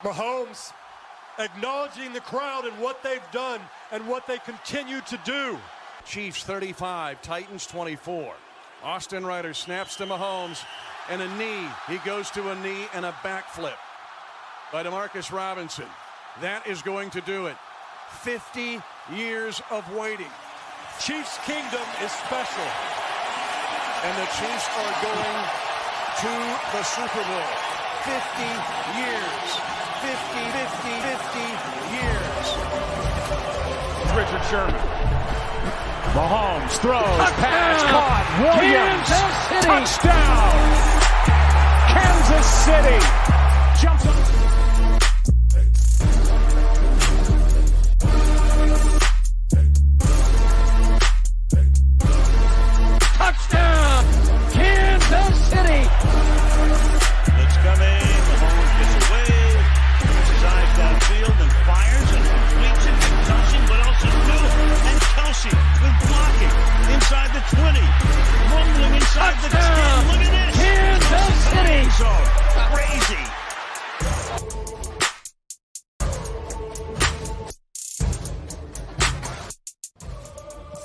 Mahomes acknowledging the crowd and what they've done and what they continue to do. Chiefs 35, Titans 24. Austin Ryder snaps to Mahomes and a knee. He goes to a knee and a backflip by Demarcus Robinson. That is going to do it. 50 years of waiting. Chiefs Kingdom is special. And the Chiefs are going to the Super Bowl. 50 years. 50 years. Richard Sherman. Mahomes throws, pass caught. Williams, touchdown. Kansas City jumps up. Touchdown, Kansas City. It's coming. Mahomes gets away, puts his eyes downfield and fires and completes it to Kelsey. What else is new? And Kelsey with blocking inside the 20, rumbling inside the 10. Look at this. Kansas City. Zone. Crazy.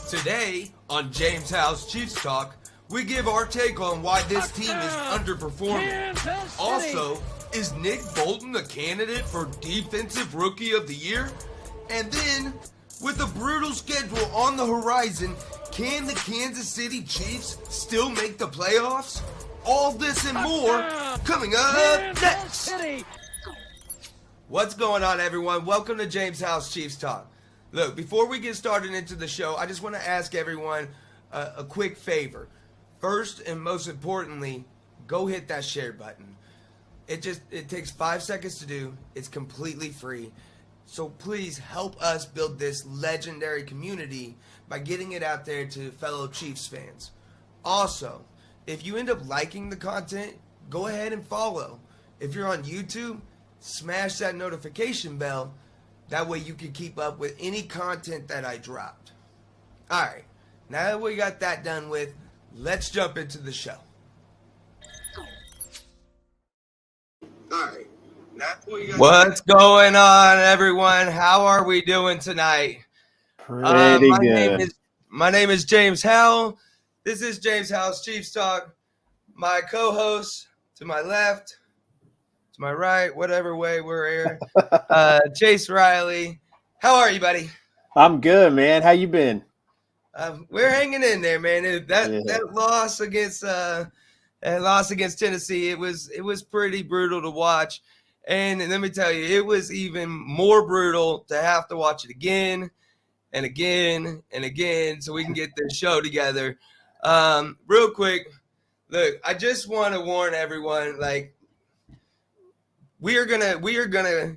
Today on Jaymes Howell's Chiefs Talk, we give our take on why this team is underperforming. Also, is Nick Bolton a candidate for Defensive Rookie of the Year? And then, with a brutal schedule on the horizon, can the Kansas City Chiefs still make the playoffs? All this and more coming up next. What's going on, everyone? Welcome to Jaymes Howell's Chiefs Talk. Look, before we get started into the show, I just want to ask everyone a quick favor. First and most importantly, go hit that share button. It takes 5 seconds to do. It's completely free. So please help us build this legendary community by getting it out there to fellow Chiefs fans. Also, if you end up liking the content, go ahead and follow. If you're on YouTube, smash that notification bell. That way you can keep up with any content that I dropped. All right, now that we got that done with, let's jump into the show. All right. What's going on, everyone? How are we doing tonight? Pretty good. My name is Jaymes Howell. This is Jaymes Howell's Chiefs Talk. My co-host to my left, to my right, whatever way we're here, Chase Riley. How are you, buddy? I'm good, man. How you been? We're hanging in there, man. That loss against Tennessee, it was pretty brutal to watch. And let me tell you, it was even more brutal to have to watch it again and again and again so we can get this show together. Real quick, look, I just want to warn everyone, like, we are gonna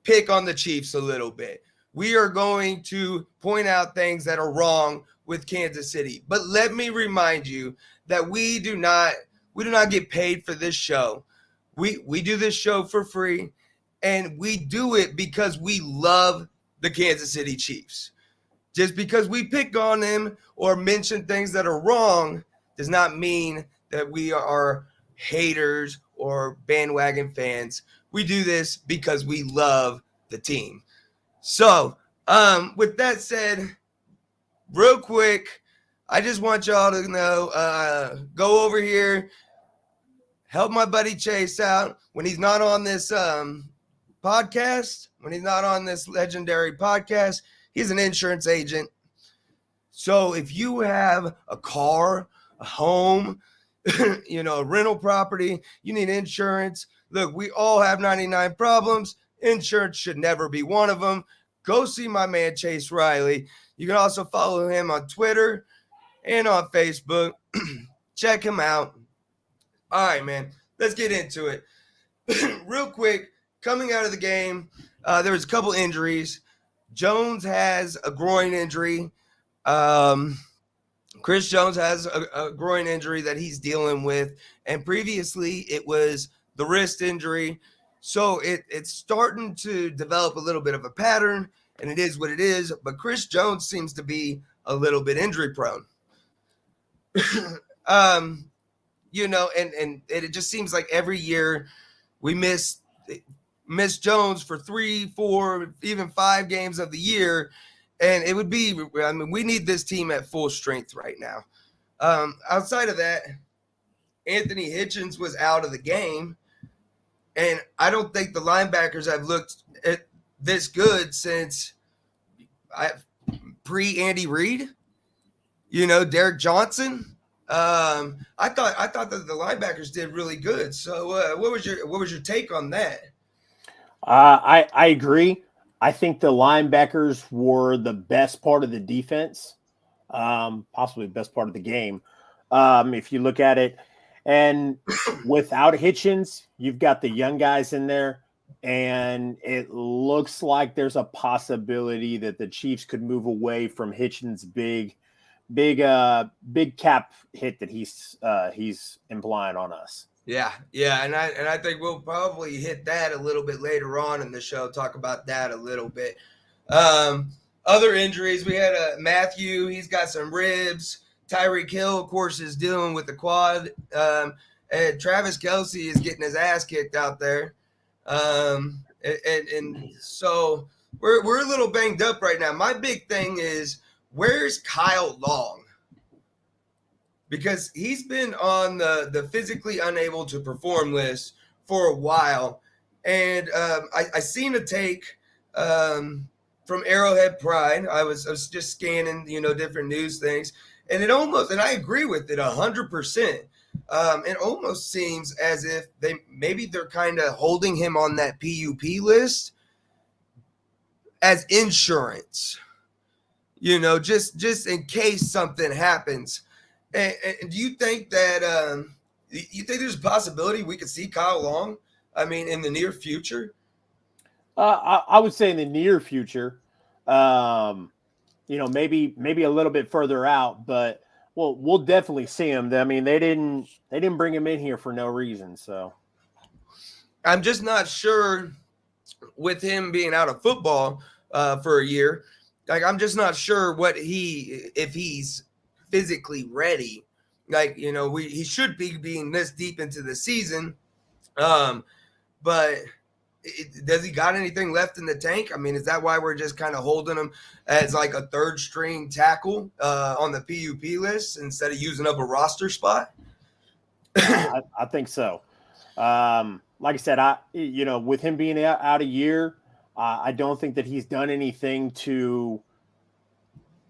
pick on the Chiefs a little bit. We are going to point out things that are wrong with Kansas City. But let me remind you that we do not get paid for this show. We do this show for free, and we do it because we love the Kansas City Chiefs. Just because we pick on them or mention things that are wrong does not mean that we are haters or bandwagon fans. We do this because we love the team. So, with that said, real quick, I just want y'all to know, go over here, help my buddy Chase out when he's not on this podcast, when he's not on this legendary podcast. He's an insurance agent. So if you have a car, a home, a rental property, you need insurance. Look, we all have 99 problems. Insurance should never be one of them. Go see my man Chase Riley. You can also follow him on Twitter and on Facebook. Check him out. All right, man, let's get into it. Real quick, coming out of the game, there was a couple injuries. Jones has a groin injury. Chris Jones has a groin injury that he's dealing with. And previously, it was the wrist injury. So it's starting to develop a little bit of a pattern, and it is what it is. But Chris Jones seems to be a little bit injury prone. And it just seems like every year we miss miss Jones for 3, 4, even 5 games of the year. And it would be, I mean, we need this team at full strength right now. Outside of that, Anthony Hitchens was out of the game. And I don't think the linebackers have looked at this good since pre-Andy Reid. Derek Johnson. I thought that the linebackers did really good. So what was your take on that? I agree. I think the linebackers were the best part of the defense, possibly the best part of the game. If you look at it, and without Hitchens, you've got the young guys in there, and it looks like there's a possibility that the Chiefs could move away from Hitchens' big cap hit that he's implying on us. Yeah, and I think we'll probably hit that a little bit later on in the show. Talk about that a little bit. Other injuries, we had Matthew. He's got some ribs. Tyreek Hill, of course, is dealing with the quad. And Travis Kelce is getting his ass kicked out there. And so we're a little banged up right now. My big thing is, where's Kyle Long? Because he's been on the physically unable to perform list for a while. And I seen a take from Arrowhead Pride. I was just scanning, different news things. And and I agree with it 100%. It almost seems as if they're kind of holding him on that PUP list as insurance, just in case something happens. And do you think that there's a possibility we could see Kyle Long? I mean, in the near future? I would say in the near future. Maybe a little bit further out, but we'll definitely see him. I mean, they didn't bring him in here for no reason. So I'm just not sure with him being out of football for a year. Like, I'm just not sure if he's physically ready. Like, he should be being this deep into the season. But does he got anything left in the tank? I mean, is that why we're just kind of holding him as like a third string tackle on the PUP list instead of using up a roster spot? I think so. Like I said, with him being out a year, I don't think that he's done anything to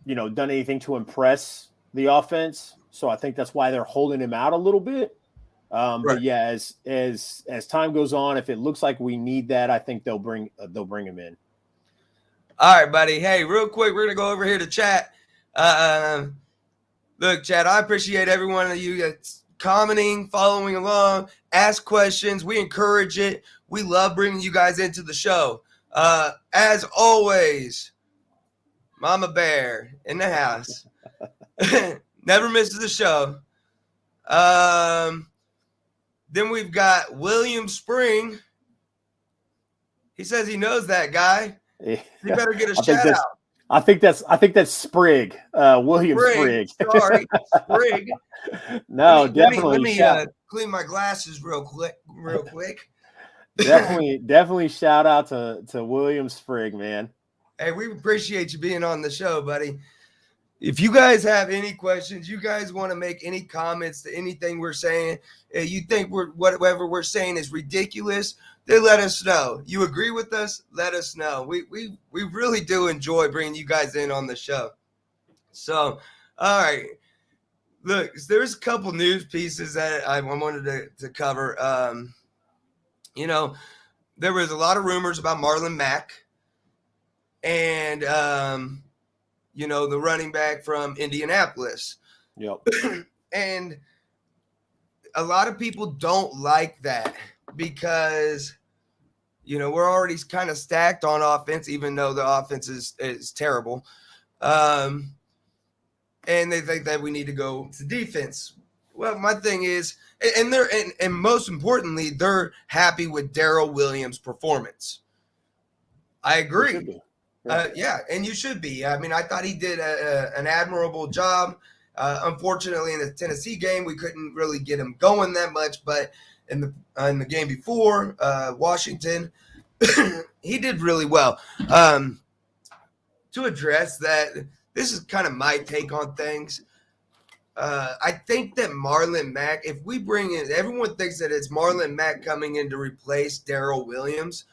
impress the offense. So I think that's why they're holding him out a little bit. Right. But yeah, as time goes on, if it looks like we need that, I think they'll bring him in. All right, buddy. Hey, real quick, we're gonna go over here to chat. Look, chat, I appreciate every one of you that's commenting, following along, ask questions. We encourage it. We love bringing you guys into the show. As always, Mama Bear in the house. Never misses a show. Then we've got William Spring. He says he knows that guy. You better get a shout out. I think that's Sprigg. William Sprigg. Sorry, Sprigg. No, let me clean my glasses real quick. Definitely shout out to William Sprigg, man. Hey, we appreciate you being on the show, buddy. If you guys have any questions, you guys want to make any comments to anything we're saying, you think whatever we're saying is ridiculous, then let us know. You agree with us? Let us know. We really do enjoy bringing you guys in on the show. So, all right. Look, there's a couple news pieces that I wanted to cover. There was a lot of rumors about Marlon Mack and the running back from Indianapolis. Yep. And a lot of people don't like that because, we're already kind of stacked on offense, even though the offense is terrible. And they think that we need to go to defense. Well, my thing is, and most importantly, they're happy with Darrell Williams' performance. I agree. Yeah, and you should be. I mean, I thought he did an admirable job. Unfortunately, in the Tennessee game, we couldn't really get him going that much. But in the game before, Washington. He did really well. To address that, this is kind of my take on things. I think that Marlon Mack, if we bring in, everyone thinks that it's Marlon Mack coming in to replace Darrell Williams.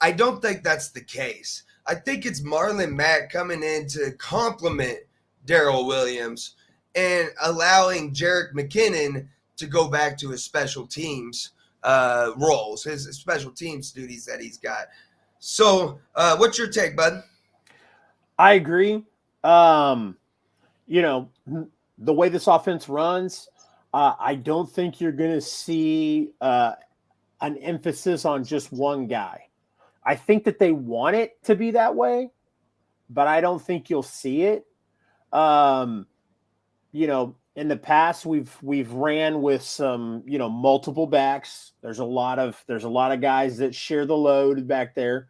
I don't think that's the case. I think it's Marlon Mack coming in to complement Darrell Williams and allowing Jerick McKinnon to go back to his special teams roles, his special teams duties that he's got. So what's your take, bud? I agree. You know, the way this offense runs, I don't think you're going to see an emphasis on just one guy. I think that they want it to be that way, but I don't think you'll see it. You know, in the past, we've ran with some, you know, multiple backs. There's a lot of guys that share the load back there.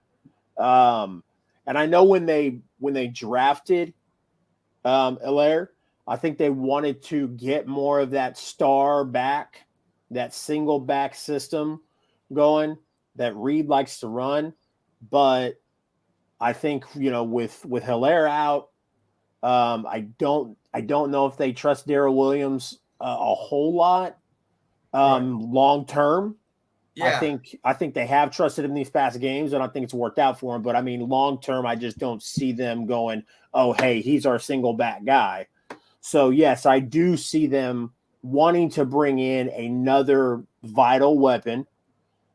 And I know when they drafted Hilaire, I think they wanted to get more of that star back, that single back system going that Reed likes to run. But I think, you know, with Hilaire out, I don't know if they trust Darrell Williams a whole lot long term. Yeah. I think they have trusted him these past games, and I think it's worked out for him. But I mean, long term, I just don't see them going, "Oh, hey, he's our single back guy." So yes, I do see them wanting to bring in another vital weapon.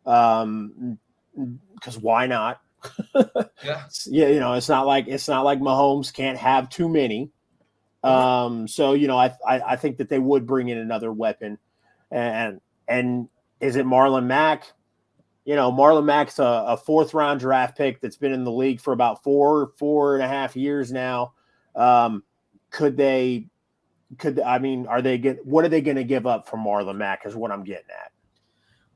Because why not? Yeah, you know, it's not like Mahomes can't have too many. So you know, I think that they would bring in another weapon, and is it Marlon Mack? You know, Marlon Mack's a 4th round draft pick that's been in the league for about 4.5 years now. Are they what are they going to give up for Marlon Mack is what I'm getting at.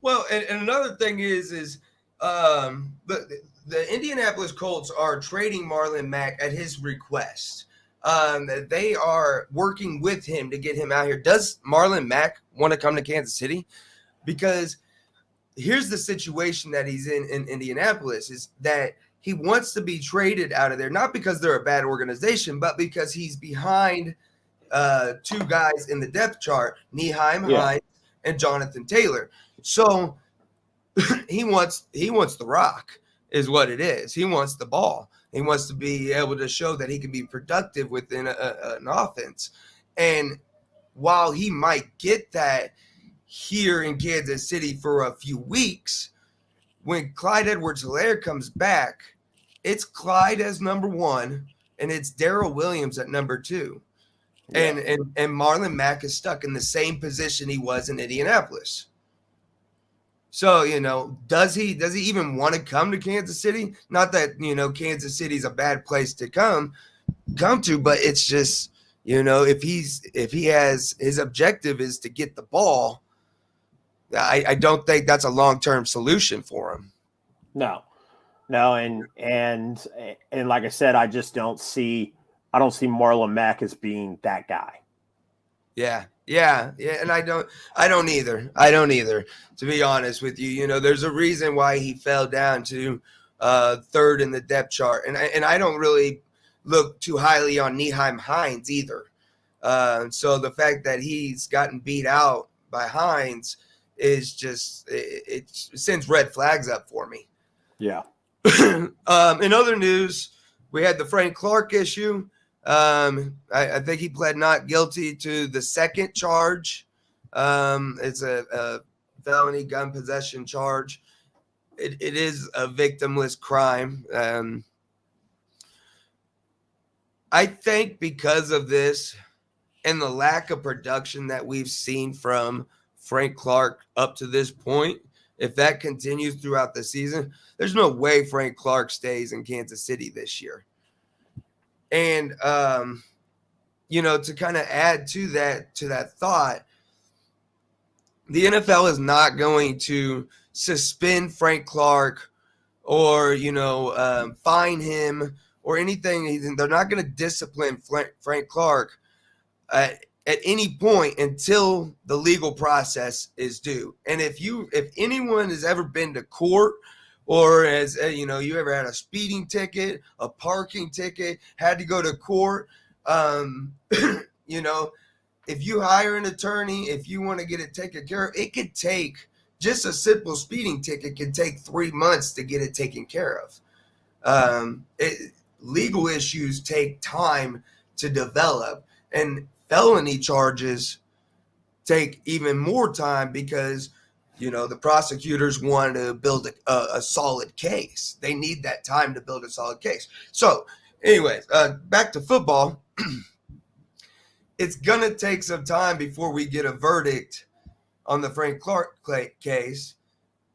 Well, and another thing is the Indianapolis Colts are trading Marlon Mack at his request. They are working with him to get him out here. Does Marlon Mack want to come to Kansas City? Because here's the situation that he's in Indianapolis is that he wants to be traded out of there, not because they're a bad organization, but because he's behind 2 guys in the depth chart, Nyheim Hines and Jonathan Taylor. So he wants the rock is what it is. He wants the ball. He wants to be able to show that he can be productive within an offense. And while he might get that here in Kansas City for a few weeks, when Clyde Edwards-Helaire comes back, it's Clyde as number 1 and it's Darrell Williams at number 2. Yeah. And Marlon Mack is stuck in the same position he was in Indianapolis. So, you know, does he even want to come to Kansas City? Not that, you know, Kansas City's a bad place to come to, but it's just, you know, if he has his objective is to get the ball, I don't think that's a long-term solution for him. No, and like I said, I don't see Marlon Mack as being that guy. Yeah, and I don't either. To be honest with you, you know, there's a reason why he fell down to 3rd in the depth chart, and I don't really look too highly on Nyheim Hines either. So the fact that he's gotten beat out by Hines is just it sends red flags up for me. Yeah. In other news, we had the Frank Clark issue. I think he pled not guilty to the 2nd charge. It's a felony gun possession charge. It is a victimless crime. I think because of this and the lack of production that we've seen from Frank Clark up to this point, if that continues throughout the season, there's no way Frank Clark stays in Kansas City this year. And, you know, to kind of add to that thought, the NFL is not going to suspend Frank Clark or, you know, fine him or anything. They're not going to discipline Frank Clark at any point until the legal process is due. And if anyone has ever been to court, or as you ever had a speeding ticket, a parking ticket, had to go to court, if you hire an attorney, if you want to get it taken care of, it could take, just a simple speeding ticket can take 3 months to get it taken care of. Legal issues take time to develop, and felony charges take even more time because, the prosecutors want to build a solid case. They need that time to build a solid case. So anyways, back to football. It's going to take some time before we get a verdict on the Frank Clark case,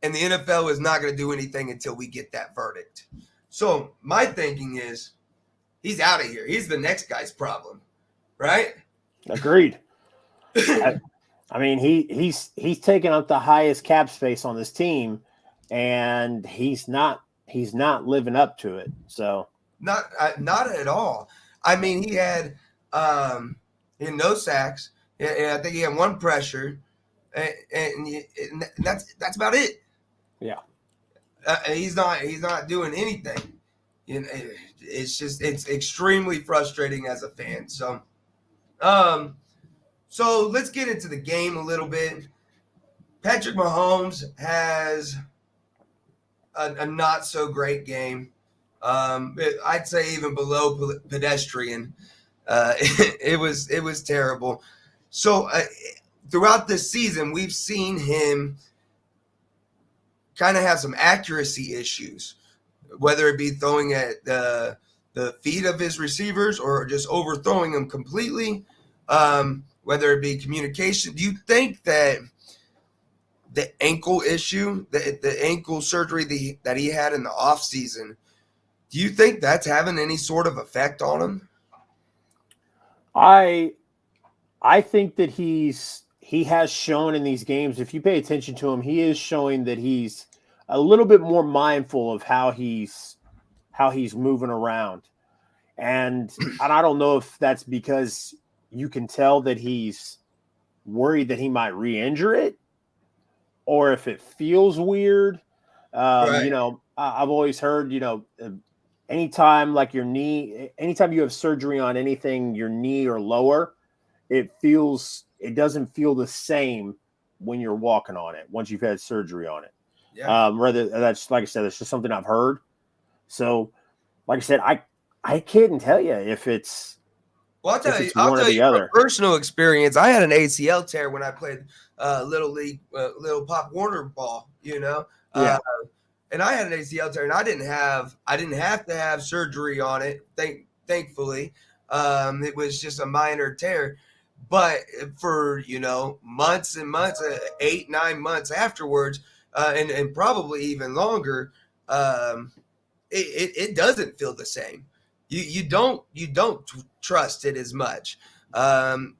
and the NFL is not going to do anything until we get that verdict. So my thinking is he's out of here. He's the next guy's problem, right? Agreed. I mean, he's taken up the highest cap space on this team, and he's not living up to it. So not at all. I mean, he had no sacks. I think he had 1 pressure, and that's about it. Yeah, he's not doing anything. It's extremely frustrating as a fan. So let's get into the game a little bit. Patrick Mahomes has a not so great game. I'd say even below pedestrian. It was terrible. So throughout this season, we've seen him kind of have some accuracy issues, whether it be throwing at the feet of his receivers or just overthrowing them completely. Whether it be communication. Do you think that the ankle issue, the ankle surgery that he had in the offseason, do you think that's having any sort of effect on him? I think that he has shown in these games, if you pay attention to him, he is showing that he's a little bit more mindful of how he's moving around. And I don't know if that's because you can tell that he's worried that he might re-injure it, or if it feels weird. Right. I've always heard, anytime anytime you have surgery on anything, your knee or lower, it doesn't feel the same when you're walking on it once you've had surgery on it. Yeah. Rather, that's, like I said, it's just something I've heard. So, like I said, I can't tell you if it's. Well, I'll tell you from personal experience. I had an ACL tear when I played Little League, Little Pop Warner ball, Yeah. And I had an ACL tear, and I didn't have to have surgery on it. Thankfully, it was just a minor tear. But for months and months, 8-9 months afterwards, and probably even longer, it doesn't feel the same. You don't trust it as much.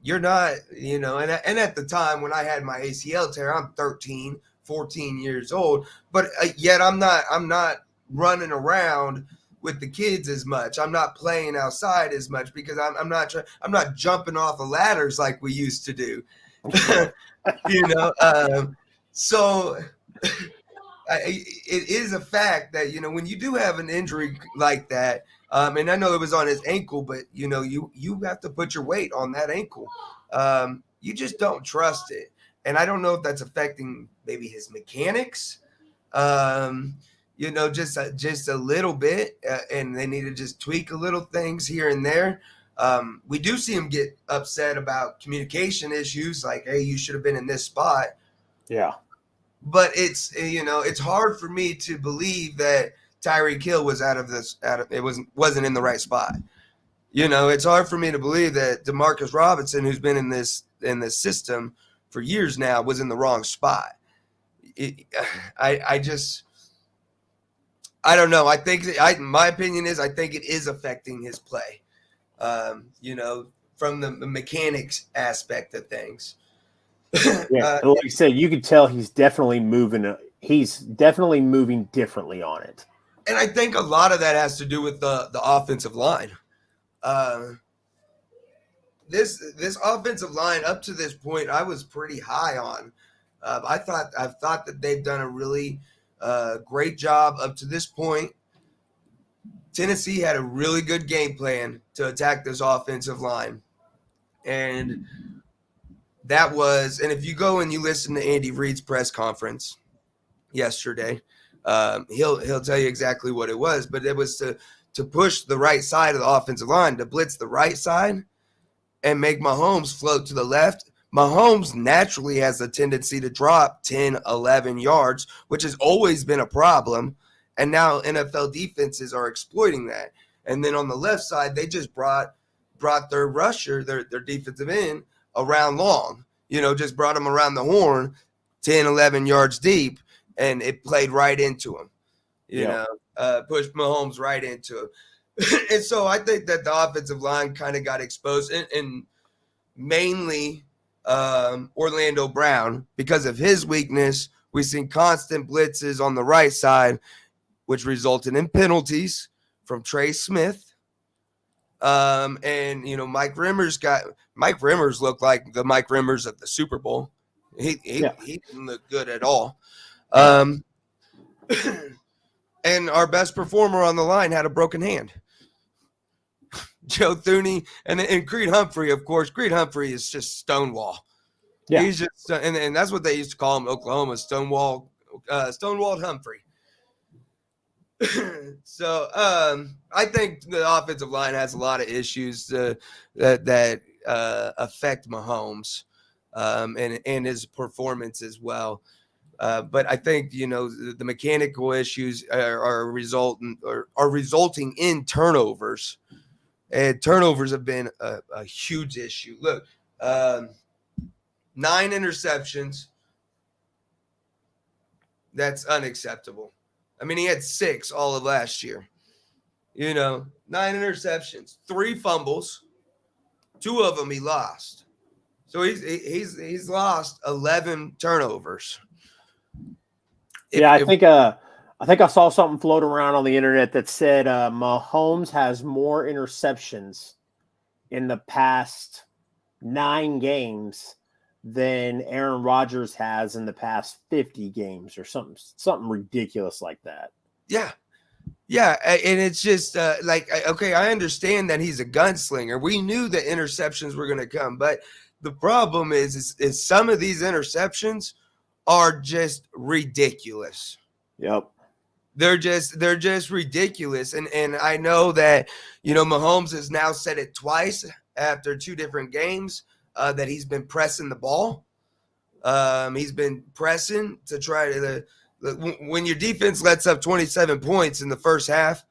You're not, and at the time when I had my ACL tear, I'm 13, 14 years old, but yet I'm not running around with the kids as much. I'm not playing outside as much because I'm not jumping off of ladders like we used to do. So it is a fact that, when you do have an injury like that, and I know it was on his ankle, but, you have to put your weight on that ankle. You just don't trust it. And I don't know if that's affecting maybe his mechanics, just a little bit, and they need to just tweak a little things here and there. We do see him get upset about communication issues, like, hey, you should have been in this spot. Yeah. But it's hard for me to believe that Tyreek Hill was wasn't in the right spot. It's hard for me to believe that Demarcus Robinson, who's been in this system for years now, was in the wrong spot. I don't know. I think my opinion is I think it is affecting his play. From the mechanics aspect of things. Yeah, like you said, you could tell he's definitely moving. He's definitely moving differently on it. And I think a lot of that has to do with the offensive line. this offensive line up to this point, I was pretty high on. I've thought that they've done a really great job up to this point. Tennessee had a really good game plan to attack this offensive line, and if you go and you listen to Andy Reid's press conference yesterday, he'll tell you exactly what it was. But it was to push the right side of the offensive line, to blitz the right side and make Mahomes float to the left. Mahomes naturally has a tendency to drop 10, 11 yards, which has always been a problem. And now NFL defenses are exploiting that. And then on the left side, they just brought their rusher, their defensive end, around long. Just brought him around the horn, 10, 11 yards deep, and it played right into him. Pushed Mahomes right into him. And so I think that the offensive line kind of got exposed, and mainly Orlando Brown, because of his weakness. We've seen constant blitzes on the right side, which resulted in penalties from Trey Smith. And Mike Rimmers looked like the Mike Rimmers of the Super Bowl. He didn't look good at all. And our best performer on the line had a broken hand. Joe Thuney and Creed Humphrey, of course. Creed Humphrey is just Stonewall. Yeah. He's just and that's what they used to call him, Oklahoma, Stonewalled Humphrey. So I think the offensive line has a lot of issues that affect Mahomes and his performance as well. But I think the mechanical issues are resulting in turnovers, and turnovers have been a huge issue. Look, 9 interceptions. That's unacceptable. I mean, he had 6 all of last year. 9 interceptions, 3 fumbles, 2 of them he lost. So he's lost 11 turnovers. I think I saw something float around on the internet that said Mahomes has more interceptions in the past 9 games than Aaron Rodgers has in the past 50 games, or something ridiculous like that. Yeah. And it's just okay, I understand that he's a gunslinger. We knew that interceptions were going to come, but the problem is some of these interceptions are just ridiculous. Yep. They're just ridiculous. And I know that, Mahomes has now said it twice after 2 different games that he's been pressing the ball. He's been pressing to try to when your defense lets up 27 points in the first half,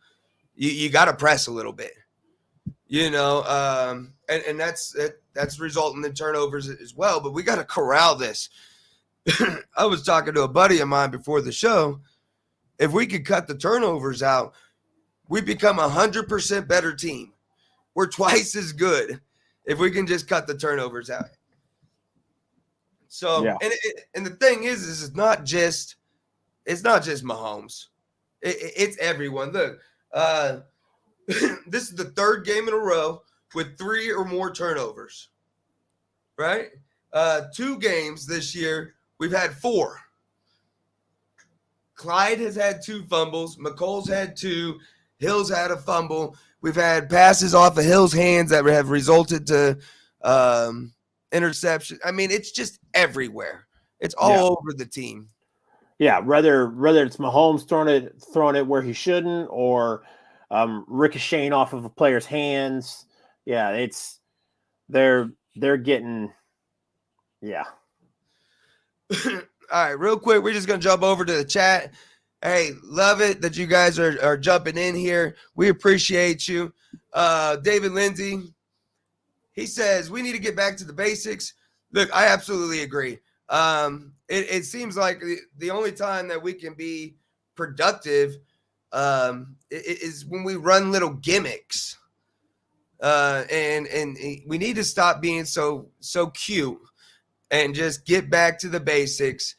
you got to press a little bit, and that's resulting in turnovers as well. But we got to corral this. I was talking to a buddy of mine before the show. If we could cut the turnovers out, we become 100% better team. We're twice as good if we can just cut the turnovers out. So, and the thing is it's not just Mahomes. It's everyone. Look, this is the 3rd game in a row with 3 or more turnovers, right? 2 games this year, we've had 4. Clyde has had 2 fumbles. McColl's had 2. Hill's had a fumble. We've had passes off of Hill's hands that have resulted to interception. I mean, it's just everywhere. It's all over the team. Yeah, whether it's Mahomes throwing it where he shouldn't, or ricocheting off of a player's hands. Yeah, they're getting. Yeah. All right, real quick, we're just going to jump over to the chat. Hey, love it that you guys are jumping in here. We appreciate you. David Lindsay, he says, we need to get back to the basics. Look, I absolutely agree. It seems like the only time that we can be productive is when we run little gimmicks. And we need to stop being so cute and just get back to the basics.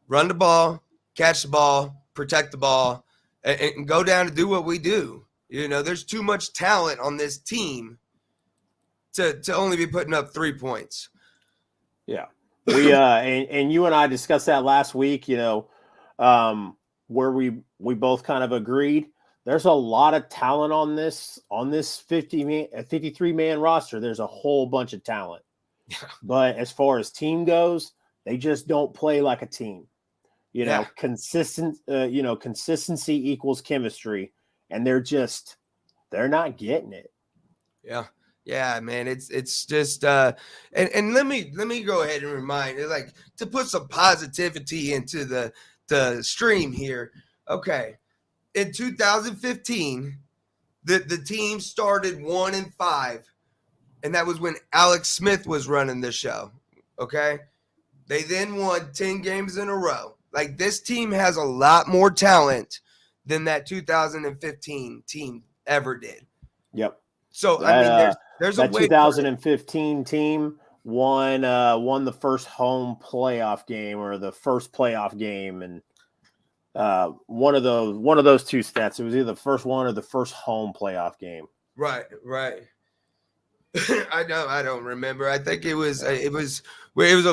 Run the ball, catch the ball, protect the ball, and go down and do what we do. There's too much talent on this team to only be putting up 3 points. Yeah. We and you and I discussed that last week, where we both kind of agreed. There's a lot of talent on this 53-man roster. There's a whole bunch of talent. Yeah. But as far as team goes, they just don't play like a team. Consistency equals chemistry, and they're not getting it. Yeah. Yeah, man, it's just and let me go ahead and remind you, like, to put some positivity into the stream here. Okay. In 2015, the team started 1-5, and that was when Alex Smith was running the show. Okay. They then won 10 games in a row. Like, this team has a lot more talent than that 2015 team ever did. Yep. So there's that a way. 2015 team won the first home playoff game, or the first playoff game, and one of those two stats. It was either the first one or the first home playoff game. Right. I don't remember. I think it was a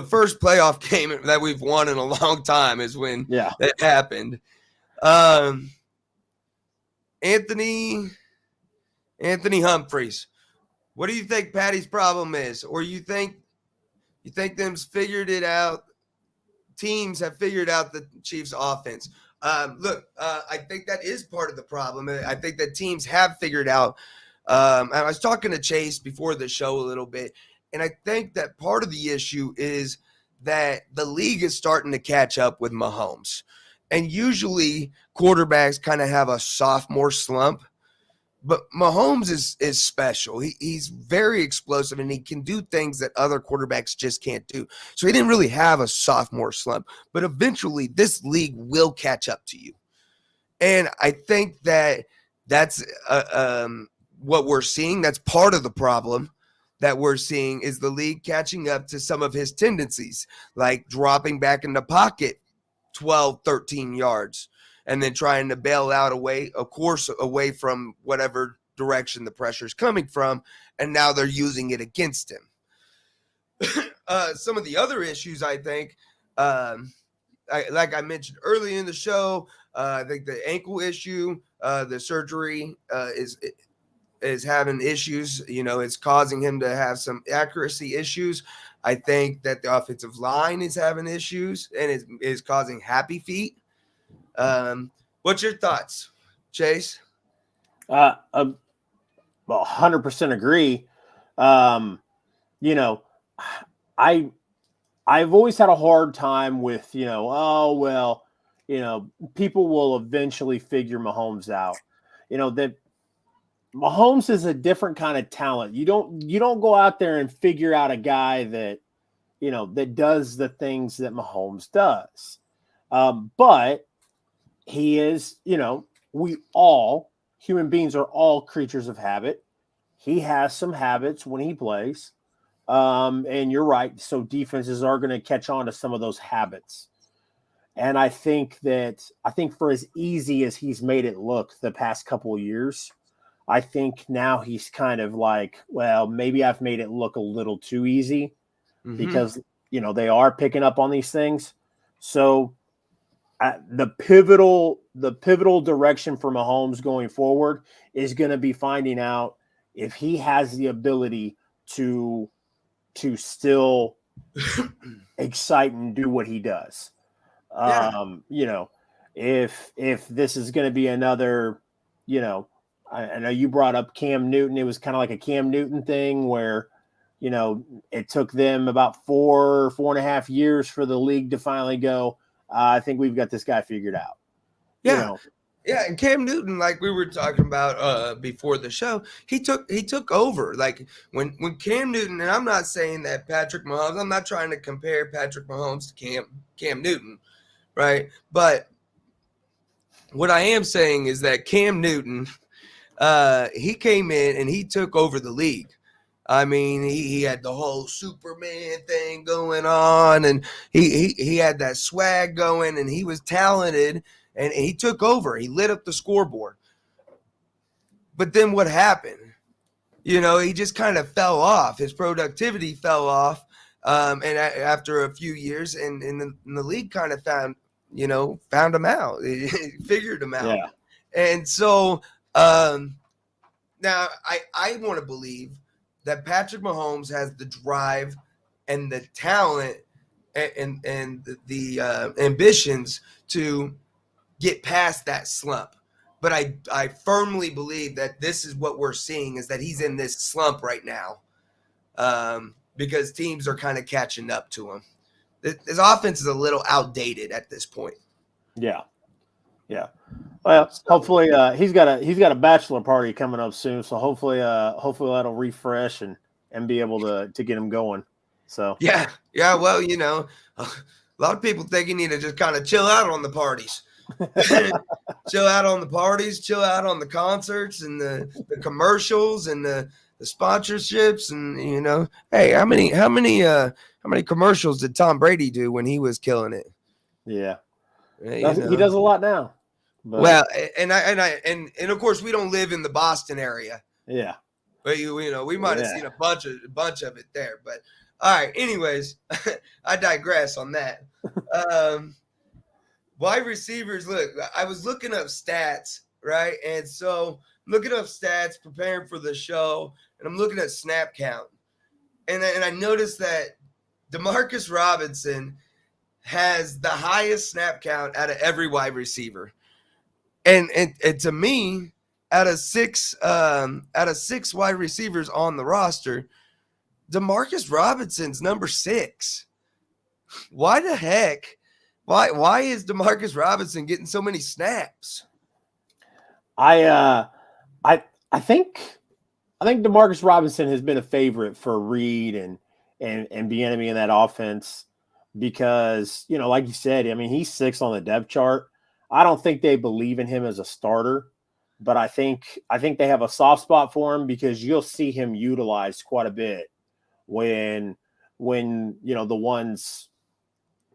first playoff game that we've won in a long time is when that happened. Anthony Humphreys, what do you think Patty's problem is? Or you think them's figured it out? Teams have figured out the Chiefs' offense. I think that is part of the problem. I think that teams have figured out. I was talking to Chase before the show a little bit, and I think that part of the issue is that the league is starting to catch up with Mahomes. And usually quarterbacks kind of have a sophomore slump. But Mahomes is special. He's very explosive, and he can do things that other quarterbacks just can't do. So he didn't really have a sophomore slump. But eventually, this league will catch up to you. And I think that that's what we're seeing. That's part of the problem that we're seeing is the league catching up to some of his tendencies, like dropping back in the pocket 12, 13 yards. And then trying to bail out away from whatever direction the pressure is coming from, and now they're using it against him. Some of the other issues, I think, like I mentioned early in the show, I think the ankle issue, the surgery is having issues. It's causing him to have some accuracy issues. I think that the offensive line is having issues and is causing happy feet. What's your thoughts, Chase? 100% agree. I've always had a hard time with, people will eventually figure Mahomes out. That Mahomes is a different kind of talent. You don't go out there and figure out a guy that, that does the things that Mahomes does. But he is, human beings are all creatures of habit. He has some habits when he plays. And you're right. So defenses are going to catch on to some of those habits. And I think for as easy as he's made it look the past couple of years, I think now he's kind of like, well, maybe I've made it look a little too easy because, they are picking up on these things. So the pivotal direction for Mahomes going forward is going to be finding out if he has the ability to still excite and do what he does. If this is going to be another, I know you brought up Cam Newton. It was kind of like a Cam Newton thing where, it took them about 4.5 years for the league to finally go, I think we've got this guy figured out. Yeah. Yeah. And Cam Newton, like we were talking about before the show, he took over. Like when Cam Newton, and I'm not saying that Patrick Mahomes, I'm not trying to compare Patrick Mahomes to Cam Newton, right? But what I am saying is that Cam Newton, he came in and he took over the league. I mean, he had the whole Superman thing going on, and he had that swag going, and he was talented, and he took over. He lit up the scoreboard. But then what happened? he just kind of fell off. His productivity fell off, and after a few years, and the league kind of found him out, figured him out. Yeah. And so now I want to believe that Patrick Mahomes has the drive and the talent and the ambitions to get past that slump. But I firmly believe that this is what we're seeing, is that he's in this slump right now, because teams are kind of catching up to him. His offense is a little outdated at this point. Yeah. Well, hopefully he's got a bachelor party coming up soon, so hopefully that'll refresh and be able to get him going. So yeah. Well, a lot of people think you need to just kind of chill out on the parties. Chill out on the parties, chill out on the concerts and the commercials and the sponsorships, and hey, how many commercials did Tom Brady do when he was killing it? Yeah, he does a lot now. But. Well, and of course we don't live in the Boston area. Yeah, but we might have seen a bunch of it there. But all right, anyways, I digress on that. Wide receivers, look, I was looking up stats, right? And so looking up stats, preparing for the show, and I'm looking at snap count. And I noticed that Demarcus Robinson has the highest snap count out of every wide receiver. And to me, out of six wide receivers on the roster, Demarcus Robinson's number 6. Why the heck? Why is Demarcus Robinson getting so many snaps? I think Demarcus Robinson has been a favorite for Reed and Bieniemy in that offense because, like you said, I mean, he's 6 on the depth chart. I don't think they believe in him as a starter, but I think they have a soft spot for him because you'll see him utilized quite a bit when the ones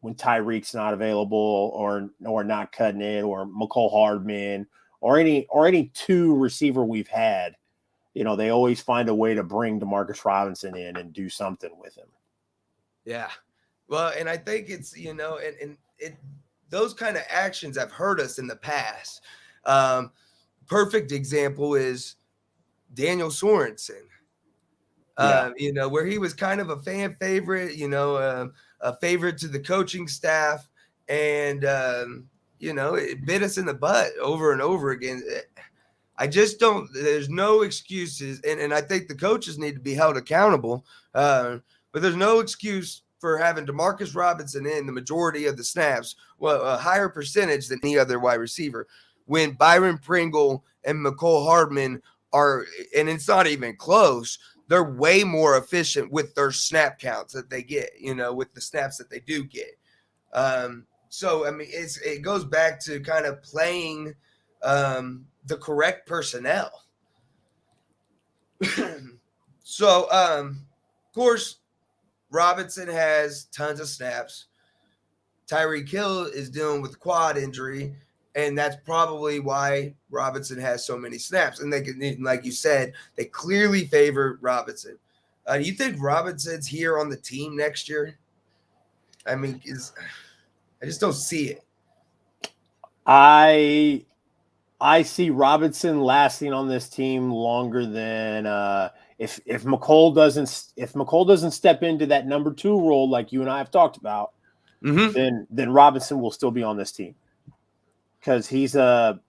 when Tyreek's not available or not cutting it, or McCole Hardman or any 2 receiver we've had, they always find a way to bring Demarcus Robinson in and do something with him. Yeah. Well, and I think it's, those kind of actions have hurt us in the past. Perfect example is Daniel Sorensen. Where he was kind of a fan favorite, a favorite to the coaching staff, and it bit us in the butt over and over again. I just don't. There's no excuses, and I think the coaches need to be held accountable. But there's no excuse for having Demarcus Robinson in the majority of the snaps, well, a higher percentage than any other wide receiver, when Byron Pringle and McCole Hardman are, and it's not even close. They're way more efficient with their snap counts that they get, with the snaps that they do get. So, I mean, it goes back to kind of playing the correct personnel. So, of course, Robinson has tons of snaps. Tyreek Hill is dealing with quad injury, and that's probably why Robinson has so many snaps. And like you said, they clearly favor Robinson. Do you think Robinson's here on the team next year? I mean, I just don't see it. I see Robinson lasting on this team longer than if McCole doesn't step into that number 2 role like you and I have talked about, then Robinson will still be on this team. Because he's a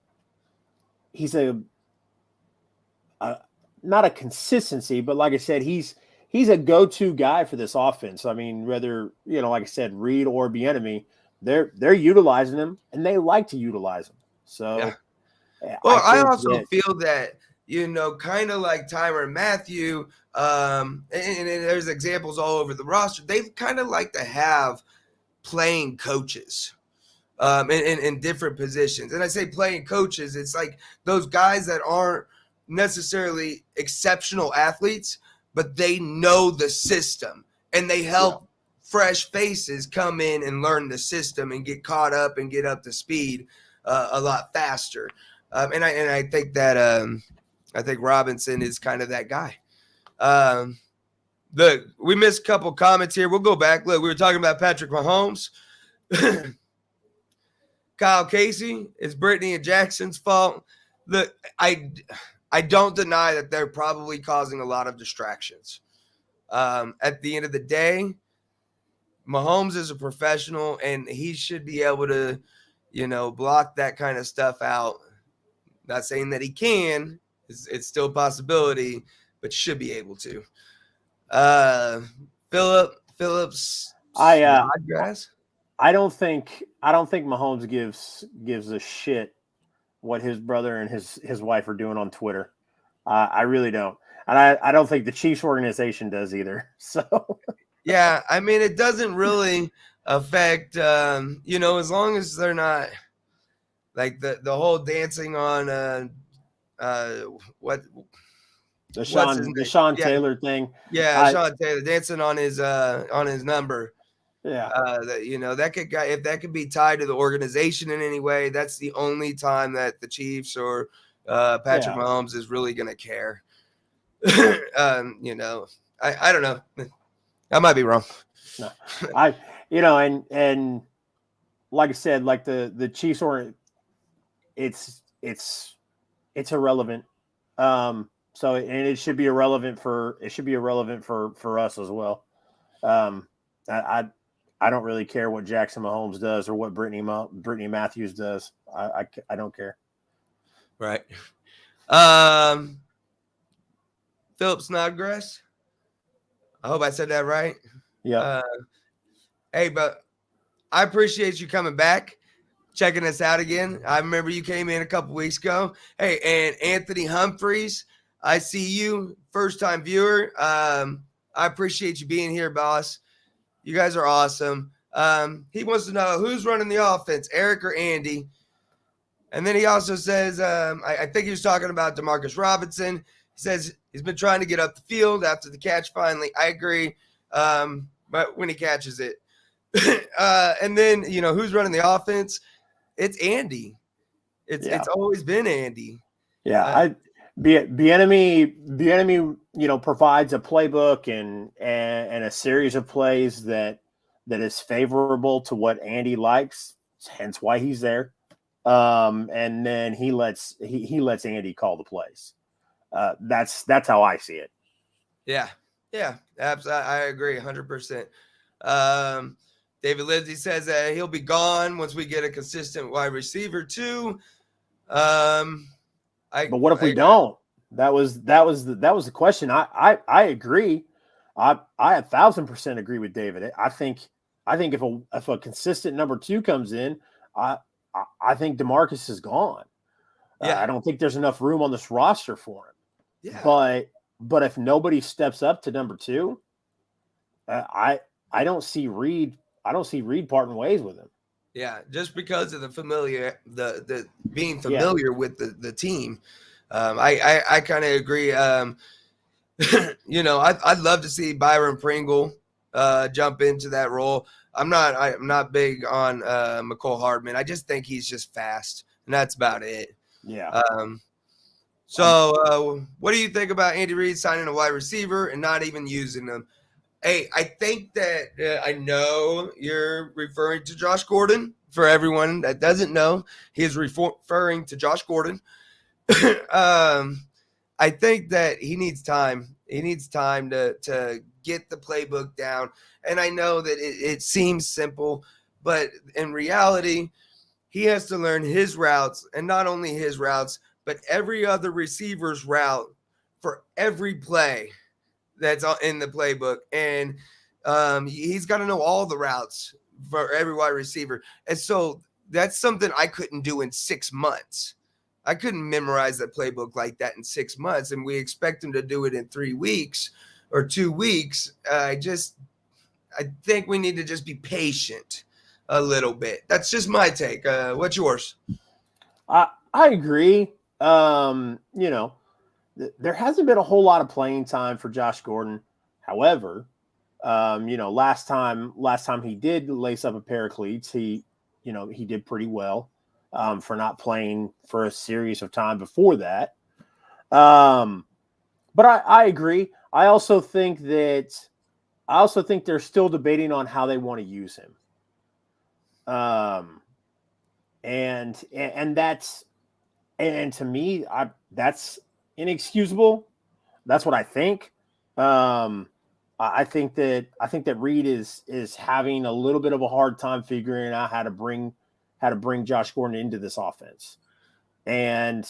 not a consistency, but like I said, he's a go-to guy for this offense. I mean, whether like I said, Reed or Bieniemy, they're utilizing him, and they like to utilize him. So, yeah. Well, I also feel that kind of like Tyrann Mathieu, and there's examples all over the roster. They kind of like to have playing coaches. In different positions. And I say playing coaches, it's like those guys that aren't necessarily exceptional athletes, but they know the system and they help fresh faces come in and learn the system and get caught up and get up to speed a lot faster. And I think that I think Robinson is kind of that guy. Look, we missed a couple comments here. We'll go back. Look, we were talking about Patrick Mahomes. Kyle Casey, it's Brittany and Jackson's fault. Look, I don't deny that they're probably causing a lot of distractions. At the end of the day, Mahomes is a professional, and he should be able to, block that kind of stuff out. Not saying that he can. It's still a possibility, but should be able to. Phillips. I don't think Mahomes gives a shit what his brother and his wife are doing on Twitter. I really don't. And I don't think the Chiefs organization does either. So yeah, I mean, it doesn't really affect as long as they're not like the whole dancing on what the Sean Taylor thing. Yeah, Sean Taylor dancing on his number. Yeah. That could be tied to the organization in any way, that's the only time that the Chiefs or Patrick Mahomes is really going to care. I don't know. I might be wrong. No. And like I said, like the Chiefs it's irrelevant. So and it should be irrelevant for us as well. I don't really care what Jackson Mahomes does or what Brittany Matthews does. I don't care. Right. Philip Snodgrass. I hope I said that right. Yeah. Hey, but I appreciate you coming back, checking us out again. I remember you came in a couple weeks ago. Hey, and Anthony Humphreys, I see you, first-time viewer. I appreciate you being here, boss. You guys are awesome. He wants to know who's running the offense, Eric or Andy. And then he also says, I think he was talking about Demarcus Robinson. He says he's been trying to get up the field after the catch finally. I agree, but when he catches it. And then, who's running the offense? It's Andy. It's always been Andy. Yeah, Bieniemy, provides a playbook and a series of plays that is favorable to what Andy likes. Hence why he's there. And then he lets Andy call the plays. That's how I see it. Yeah, absolutely. I agree 100%. David Lindsay says that he'll be gone once we get a consistent wide receiver too. But what if we don't? That was the question. I agree. I 1,000% agree with David. I think if a consistent number 2 comes in, I think DeMarcus is gone. Yeah. I don't think there's enough room on this roster for him. Yeah. But if nobody steps up to number 2, I don't see Reed parting ways with him. Yeah, just because of the being familiar with the team. I kind of agree. I'd love to see Byron Pringle jump into that role. I'm not big on McCole Hardman. I just think he's just fast, and that's about it. Yeah. So what do you think about Andy Reid signing a wide receiver and not even using them? Hey, I think that I know you're referring to Josh Gordon. For everyone that doesn't know, he is referring to Josh Gordon. I think that he needs time. He needs time to get the playbook down. And I know that it seems simple, but in reality, he has to learn his routes, and not only his routes, but every other receiver's route for every play that's in the playbook. And he's got to know all the routes for every wide receiver. And so that's something I couldn't do in 6 months. I couldn't memorize that playbook like that in 6 months. And we expect him to do it in 3 weeks or 2 weeks. I think we need to just be patient a little bit. That's just my take. What's yours? I agree. There hasn't been a whole lot of playing time for Josh Gordon. However, last time he did lace up a pair of cleats, he did pretty well for not playing for a series of time before that. But I agree. I also think they're still debating on how they want to use him. And that's to me, that's inexcusable. That's what I think. I think that Reed is having a little bit of a hard time figuring out how to bring Josh Gordon into this offense. And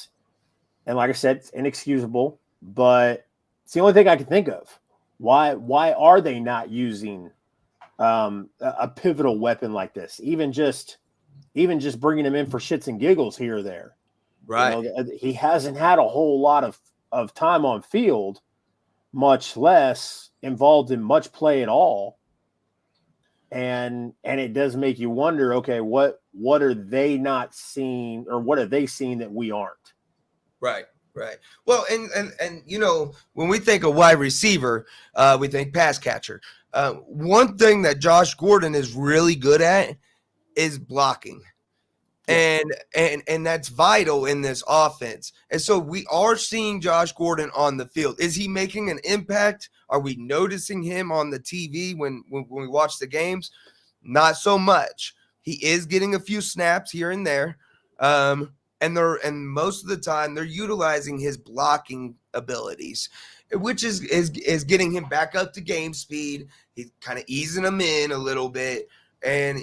like I said, it's inexcusable, but it's the only thing I can think of. Why are they not using a pivotal weapon like this? Even just bringing him in for shits and giggles here or there. Right. He hasn't had a whole lot of time on field, much less involved in much play at all. And it does make you wonder, okay, what are they not seeing, or what are they seeing that we aren't? Right. Well, and when we think of wide receiver, we think pass catcher. One thing that Josh Gordon is really good at is blocking. And that's vital in this offense. And so we are seeing Josh Gordon on the field. Is he making an impact? Are we noticing him on the TV when we watch the games? Not so much. He is getting a few snaps here and there. And most of the time they're utilizing his blocking abilities, which is getting him back up to game speed. He's kind of easing him in a little bit. And,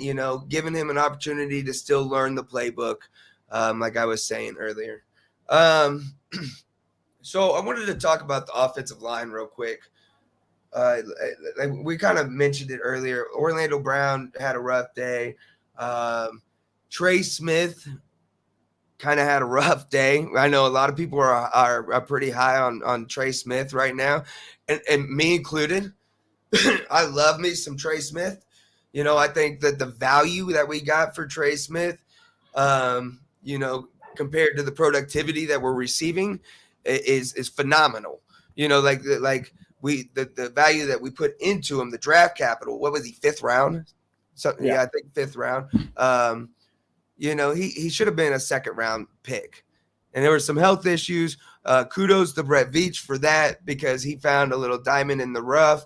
giving him an opportunity to still learn the playbook, like I was saying earlier. So I wanted to talk about the offensive line real quick. We kind of mentioned it earlier. Orlando Brown had a rough day. Trey Smith kind of had a rough day. I know a lot of people are pretty high on Trey Smith right now, and me included. I love me some Trey Smith. I think that the value that we got for Trey Smith, compared to the productivity that we're receiving, is phenomenal. The value that we put into him, the draft capital. What was he, 5th round? Yeah, I think 5th round. He should have been a 2nd round pick. And there were some health issues. Kudos to Brett Veach for that, because he found a little diamond in the rough.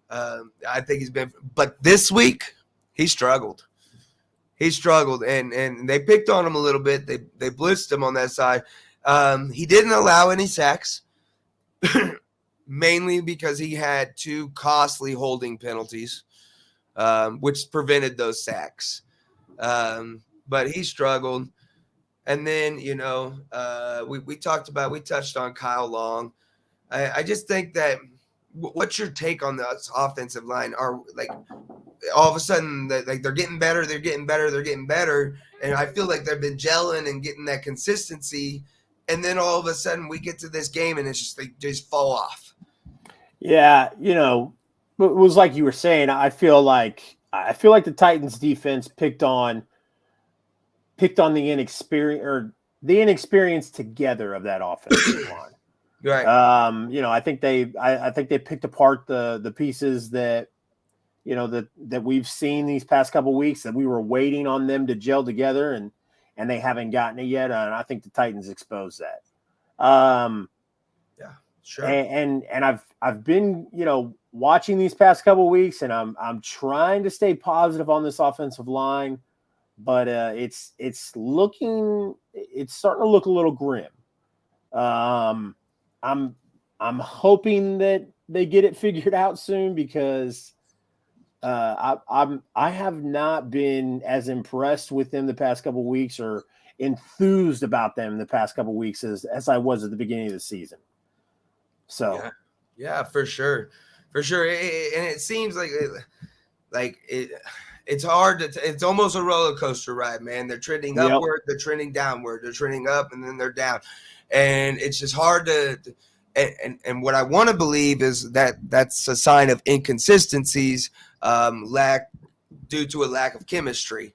I think he's been, but this week he struggled. And they picked on him a little bit. They blitzed him on that side. He didn't allow any sacks, mainly because he had 2 costly holding penalties, which prevented those sacks. But he struggled. And then, we touched on Kyle Long. I just think that, what's your take on the offensive line? Are all of a sudden they're getting better, and I feel like they've been gelling and getting that consistency, and then all of a sudden we get to this game and it's just they just fall off. Yeah, it was like you were saying. I feel like the Titans defense picked on the inexperience together of that offensive line. Right. I think they picked apart the pieces that we've seen these past couple of weeks, that we were waiting on them to gel together, and they haven't gotten it yet. And I think the Titans exposed that. Yeah, sure. And I've been, watching these past couple of weeks, and I'm trying to stay positive on this offensive line, but it's starting to look a little grim. I'm hoping that they get it figured out soon, because I have not been as impressed with them the past couple of weeks, or enthused about them the past couple of weeks as I was at the beginning of the season. So yeah, for sure. And it seems like it's hard it's almost a roller coaster ride, man. They're trending upward, they're trending downward, they're trending up, and then they're down. And it's just hard to and what I want to believe is that that's a sign of inconsistencies, due to a lack of chemistry.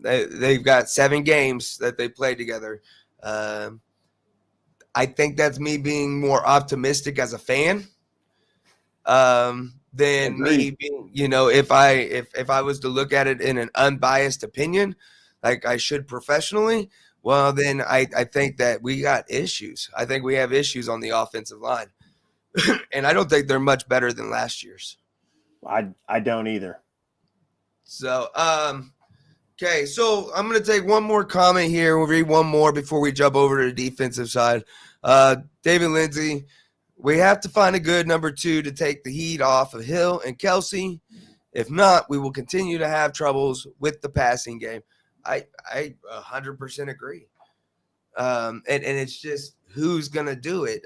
They've got 7 games that they played together. I think that's me being more optimistic as a fan than me being, if I was to look at it in an unbiased opinion, like I should professionally. well, then I think that we got issues. I think we have issues on the offensive line. And I don't think they're much better than last year's. I don't either. So, okay, so I'm going to take one more comment here. We'll read one more before we jump over to the defensive side. David Lindsay, we have to find a good number 2 to take the heat off of Hill and Kelsey. If not, we will continue to have troubles with the passing game. I 100% agree. And it's just who's going to do it.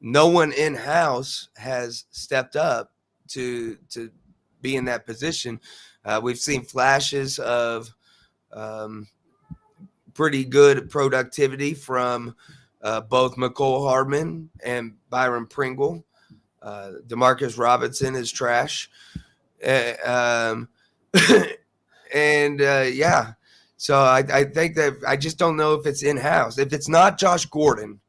No one in-house has stepped up to be in that position. We've seen flashes of pretty good productivity from both McCole Hardman and Byron Pringle. Demarcus Robinson is trash. Yeah. So I think that I just don't know if it's in-house. If it's not Josh Gordon,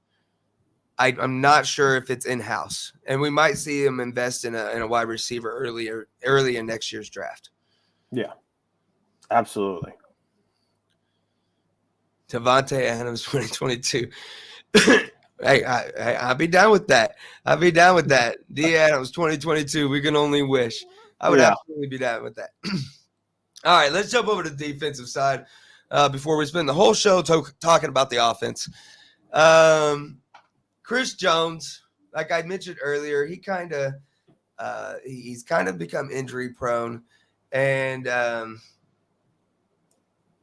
I'm not sure if it's in-house. And we might see him invest in a wide receiver early in next year's draft. Yeah, absolutely. Devontae Adams 2022. Hey, I'll be down with that. D. Adams 2022. We can only wish. I would absolutely be down with that. All right, let's jump over to the defensive side before we spend the whole show talking about the offense. Chris Jones, like I mentioned earlier, he's kind of become injury prone, and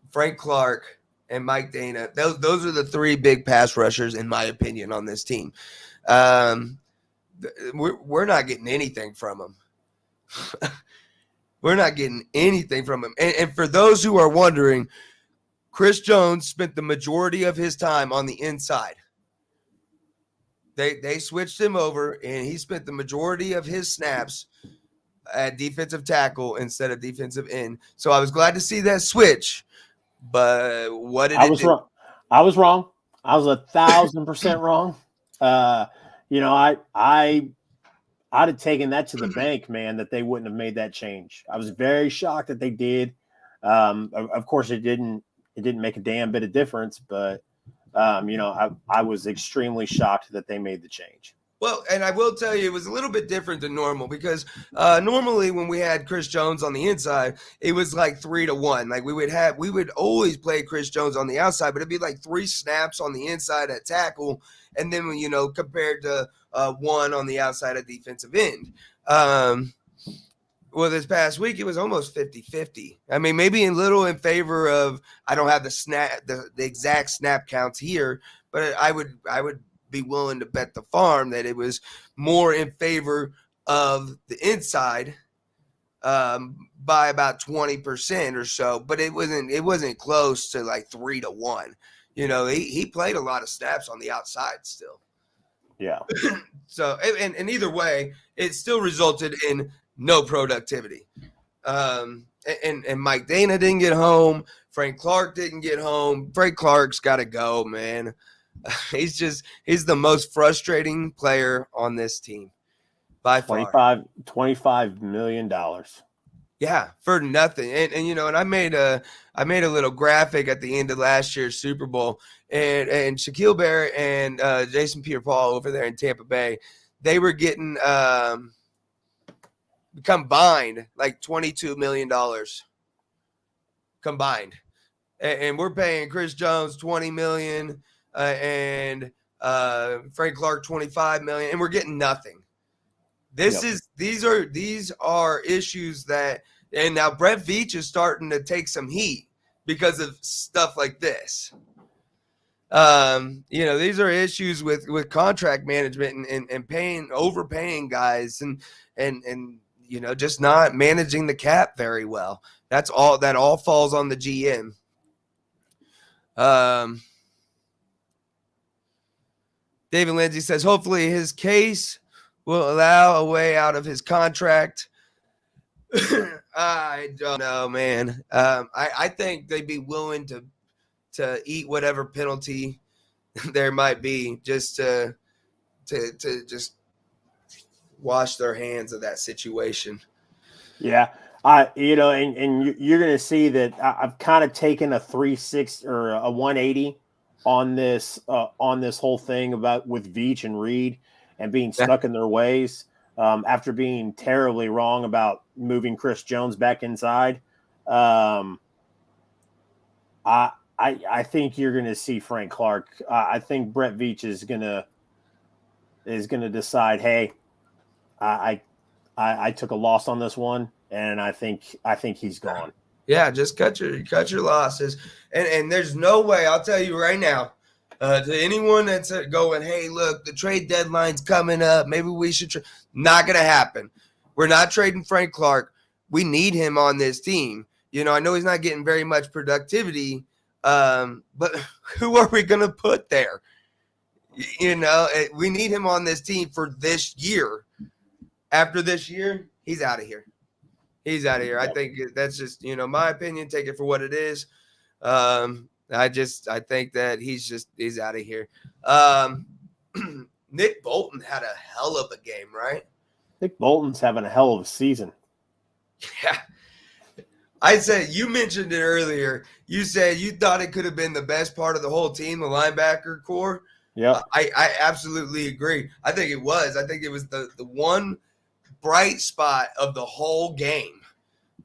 Frank Clark and Mike Dana, those are the 3 big pass rushers, in my opinion, on this team. We're not getting anything from them. We're not getting anything from him. And for those who are wondering, Chris Jones spent the majority of his time on the inside. They switched him over, and he spent the majority of his snaps at defensive tackle instead of defensive end. So I was glad to see that switch. But what did it do? Wrong. I was wrong. I was 1,000% wrong. I'd have taken that to the bank, man, that they wouldn't have made that change. I was very shocked that they did. Of course, it didn't make a damn bit of difference, but I was extremely shocked that they made the change. Well, and I will tell you, it was a little bit different than normal because normally when we had Chris Jones on the inside, it was like 3-1. Like we would always play Chris Jones on the outside, but it'd be like 3 snaps on the inside at tackle, and then compared to 1 on the outside at defensive end. Well, this past week it was almost 50-50. I mean, maybe a little in favor of, I don't have the exact snap counts here, but I would be willing to bet the farm that it was more in favor of the inside by about 20% or so, but it wasn't close to like 3-1. He played a lot of snaps on the outside still. Yeah. So, and either way, it still resulted in no productivity. And Mike Dana didn't get home. Frank Clark didn't get home. Frank Clark's got to go, man. He's the most frustrating player on this team by far. $25 million. Yeah, for nothing. And I made a little graphic at the end of last year's Super Bowl, and Shaquille Barrett and Jason Pierre-Paul over there in Tampa Bay, they were getting combined like $22 million combined, and we're paying Chris Jones $20 million. And Frank Clark $25 million, and we're getting nothing. These are issues that, and now Brett Veach is starting to take some heat because of stuff like this. These are issues with contract management and overpaying guys and just not managing the cap very well. That all falls on the GM. David Lindsay says, hopefully his case will allow a way out of his contract. I don't know, man. I think they'd be willing to eat whatever penalty there might be just to just wash their hands of that situation. Yeah. You're going to see that I've kind of taken a 360 or a 180 on this whole thing about with Veach and Reed and being stuck in their ways after being terribly wrong about moving Chris Jones back inside. I think you're going to see Frank Clark. I think Brett Veach is going to decide, hey, I took a loss on this one, and I think he's gone. Yeah, just cut your losses, and there's no way. I'll tell you right now, to anyone that's going, hey, look, the trade deadline's coming up. Maybe we should. Not gonna happen. We're not trading Frank Clark. We need him on this team. I know he's not getting very much productivity, but who are we gonna put there? We need him on this team for this year. After this year, he's out of here. He's out of here. I think that's just, my opinion. Take it for what it is. I think that he's out of here. Nick Bolton had a hell of a game, right? Nick Bolton's having a hell of a season. Yeah. I said, you mentioned it earlier. You said you thought it could have been the best part of the whole team, the linebacker core. Yeah. I absolutely agree. I think it was. I think it was the one bright spot of the whole game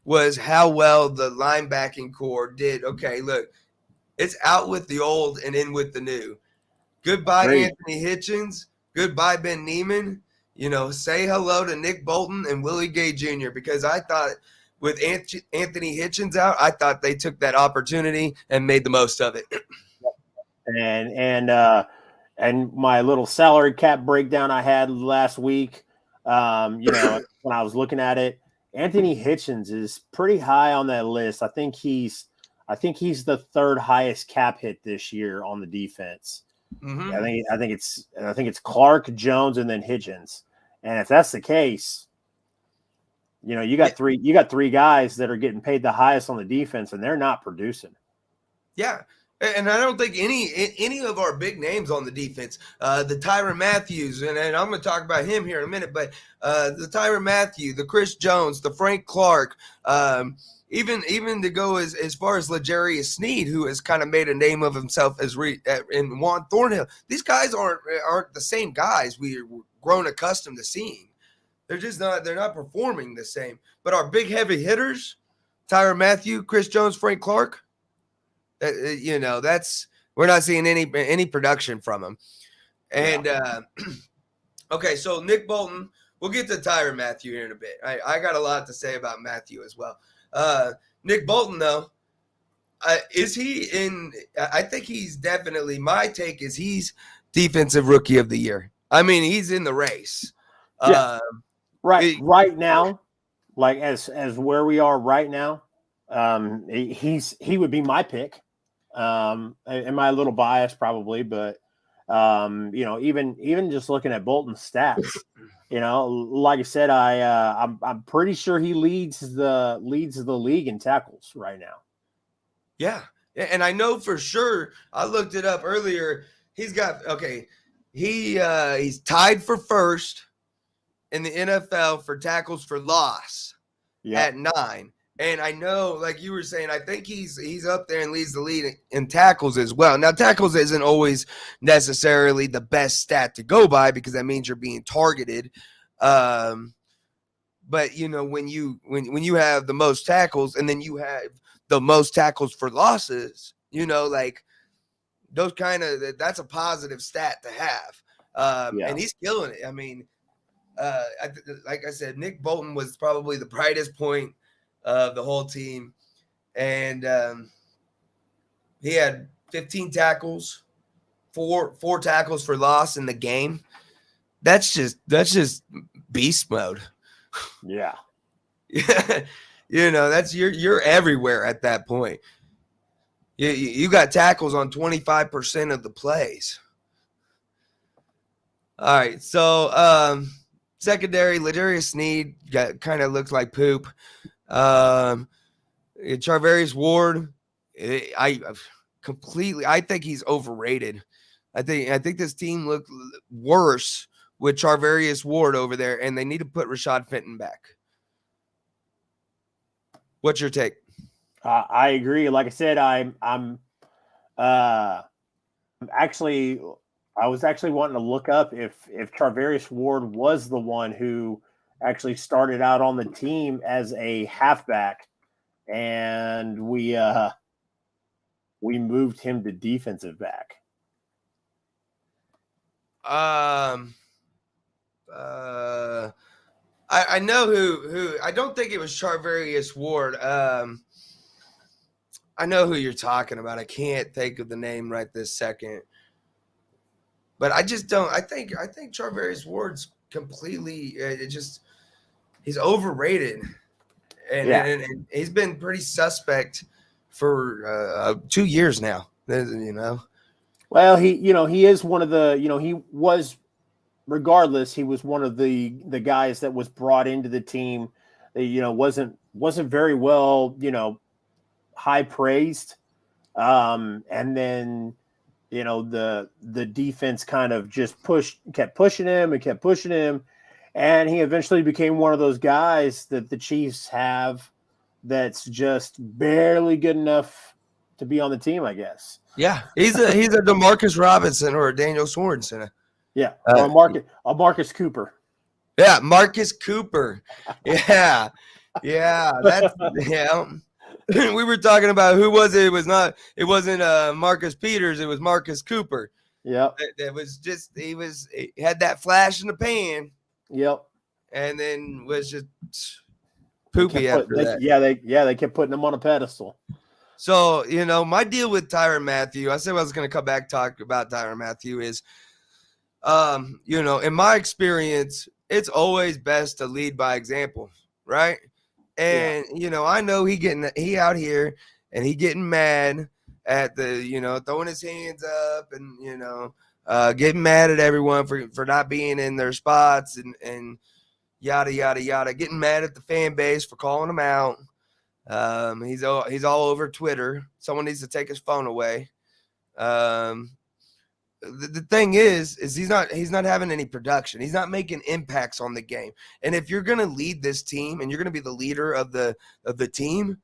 was how well the linebacking core did. Okay, look, it's out with the old and in with the new. Goodbye, Great. Anthony Hitchens. Goodbye, Ben Neiman. Say hello to Nick Bolton and Willie Gay Jr. because I thought with Anthony Hitchens out, I thought they took that opportunity and made the most of it. And my little salary cap breakdown I had last week, when I was looking at it, Anthony Hitchens is pretty high on that list. I think he's the third highest cap hit this year on the defense. Mm-hmm. I think it's Clark, Jones, and then Hitchens. And if that's the case, you got three guys that are getting paid the highest on the defense, and they're not producing. Yeah. And I don't think any of our big names on the defense, the Tyrann Mathieu, and I'm going to talk about him here in a minute, but the Tyrann Mathieu, the Chris Jones, the Frank Clark, even to go as far as L'Jarius Sneed, who has kind of made a name of himself in Juan Thornhill. These guys aren't the same guys we've grown accustomed to seeing. They're not performing the same. But our big heavy hitters, Tyrann Mathieu, Chris Jones, Frank Clark, that's we're not seeing any production from him. And okay, so Nick Bolton, we'll get to Tyrann Mathieu here in a bit. I got a lot to say about Mathieu as well. Nick Bolton, though, is he in? I think he's definitely. My take is he's defensive rookie of the year. I mean, he's in the race. Yeah. Right now, like as where we are right now, he would be my pick. Am I a little biased? Probably, but even just looking at Bolton's stats, like I said, I'm pretty sure he leads the league in tackles right now. Yeah, and I know for sure. I looked it up earlier. He's tied for first in the NFL for tackles for loss at 9. And I know, like you were saying, I think he's up there and leads the lead in tackles as well. Now, tackles isn't always necessarily the best stat to go by because that means you're being targeted. But when you have the most tackles and then you have the most tackles for losses, like those that's a positive stat to have. And he's killing it. I mean, like I said, Nick Bolton was probably the brightest point of the whole team, and he had 15 tackles, four tackles for loss in the game. That's just beast mode. Yeah. That's you're everywhere at that point. You got tackles on 25% of the plays. All right, so secondary, L'Jarius Sneed kind of looks like poop. Charvarius Ward, I think he's overrated. I think this team looked worse with Charvarius Ward over there, and they need to put Rashad Fenton back. What's your take? I agree. Like I said, I was actually wanting to look up if Charvarius Ward was the one who actually started out on the team as a halfback, and we moved him to defensive back. I know who. I don't think it was Charvarius Ward. I know who you're talking about. I can't think of the name right this second. But I just don't. I think Charvarius Ward's completely. He's overrated, and he's been pretty suspect for 2 years now. You know. Well, he is one of the. He was. Regardless, he was one of the guys that was brought into the team. Wasn't very well. High praised, and then the defense kind of just kept pushing him, and he eventually became one of those guys that the Chiefs have that's just barely good enough to be on the team, I guess. Yeah, he's a DeMarcus Robinson or a Daniel Sorensen. Yeah, or a Marcus Cooper. Yeah, Marcus Cooper. Yeah, that's we were talking about who was it? It wasn't Marcus Peters. It was Marcus Cooper. Yep. That was just he had that flash in the pan. Yep. And then was just poopy after that. They kept putting him on a pedestal. So my deal with Tyrann Mathieu, I said I was going to come back talk about Tyrann Mathieu is, in my experience, it's always best to lead by example, right? And I know he out here and he getting mad at the throwing his hands up and getting mad at everyone for not being in their spots and yada yada yada, getting mad at the fan base for calling him out. He's all over Twitter. Someone needs to take his phone away. The thing is he's not having any production. He's not making impacts on the game. And if you're going to lead this team and you're going to be the leader of the team,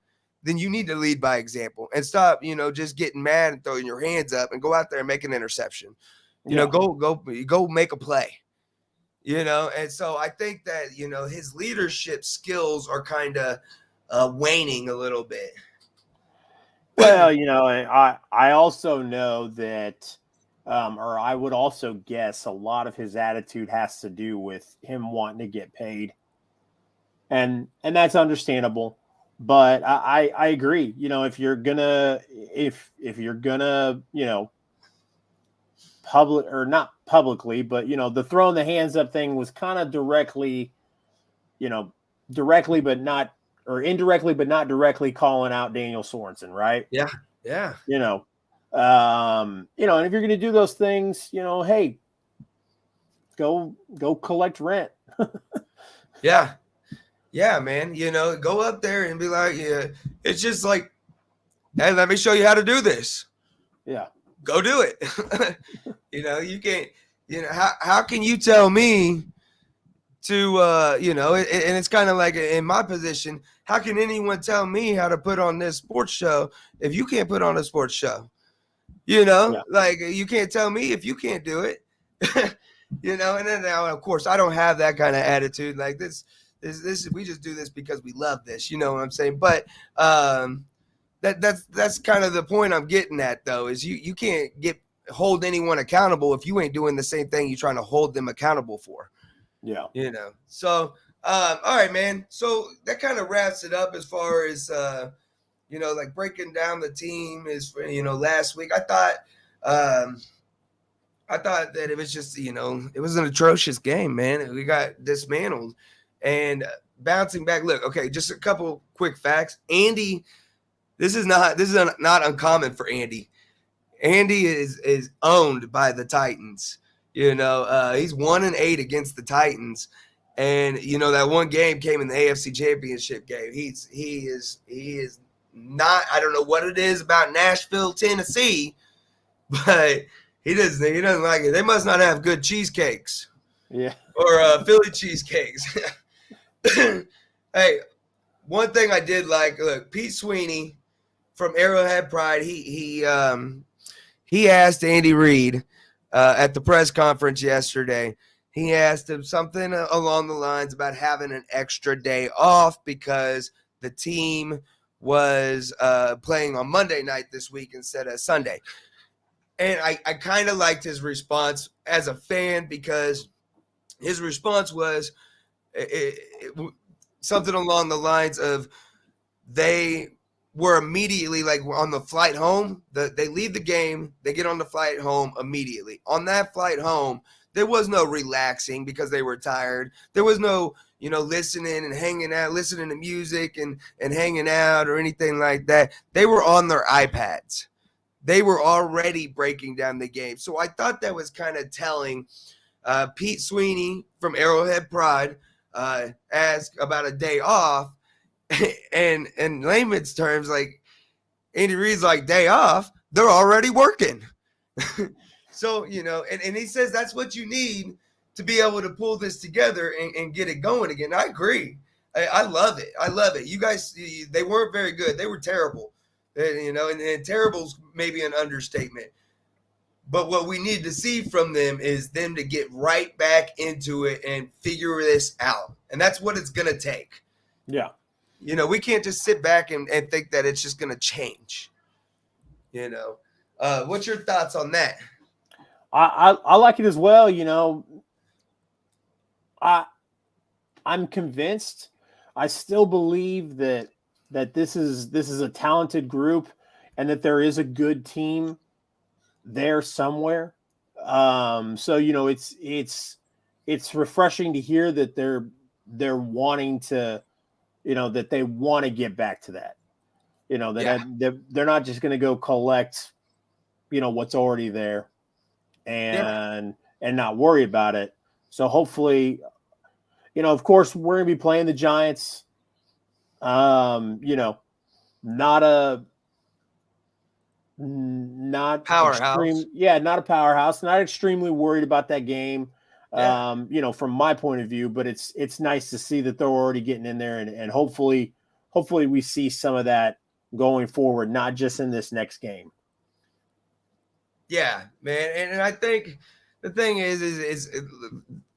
then you need to lead by example and stop, just getting mad and throwing your hands up and go out there and make an interception. Go make a play. And so I think that, his leadership skills are kind of waning a little bit. Well, I also know that or I would also guess a lot of his attitude has to do with him wanting to get paid. And that's understandable. But I agree. If you're gonna public or not publicly, but the throwing the hands up thing was kind of indirectly but not directly calling out Daniel Sorensen, right? Yeah. And if you're going to do those things, hey, go collect rent. Yeah, man. Go up there and be like, it's just like, hey, let me show you how to do this. Yeah, go do it. You can't. How can you tell me to? And it's kind of like in my position. How can anyone tell me how to put on this sports show if you can't put on a sports show? Like you can't tell me if you can't do it, and then now, of course, I don't have that kind of attitude like this, we just do this because we love this, you know what I'm saying? But, that's kind of the point I'm getting at though, is you can't hold anyone accountable if you ain't doing the same thing you're trying to hold them accountable for. Yeah. So, all right, man. So that kind of wraps it up as far as, like breaking down the team is, last week. I thought that it was just, it was an atrocious game, man. We got dismantled. And bouncing back, look, okay, just a couple quick facts. Andy, this is not uncommon for Andy. Andy is owned by the Titans. He's 1-8 against the Titans. And that one game came in the AFC Championship game. He is not, I don't know what it is about Nashville, Tennessee, but he doesn't like it. They must not have good cheesecakes. Yeah. Or Philly cheesecakes. Hey, one thing I did like, look, Pete Sweeney from Arrowhead Pride, he asked Andy Reid at the press conference yesterday. He asked him something along the lines about having an extra day off because the team was playing on Monday night this week instead of Sunday. And I kind of liked his response as a fan because his response was something along the lines of they were immediately like on the flight home. They leave the game, they get on the flight home immediately. On that flight home, there was no relaxing because they were tired. There was no, listening and hanging out, listening to music and hanging out or anything like that. They were on their iPads. They were already breaking down the game. So I thought that was kind of telling. Pete Sweeney from Arrowhead Pride asked about a day off. And in layman's terms, like Andy Reid's like, day off, they're already working. So, and he says that's what you need to be able to pull this together and get it going again. I agree. I love it. I love it. You guys, they weren't very good. They were terrible. And terrible's maybe an understatement. But what we need to see from them is them to get right back into it and figure this out. And that's what it's going to take. Yeah. We can't just sit back and think that it's just going to change. What's your thoughts on that? I like it as well. I'm convinced. I still believe that this is a talented group and that there is a good team there somewhere. So it's refreshing to hear that they're wanting to, that they want to get back to that. They're not just going to go collect, what's already there and not worry about it. So hopefully, of course, we're going to be playing the Giants. Not powerhouse. Not a powerhouse. Not extremely worried about that game. Yeah. From my point of view, but it's nice to see that they're already getting in there and hopefully we see some of that going forward, not just in this next game. Yeah, man. And I think the thing is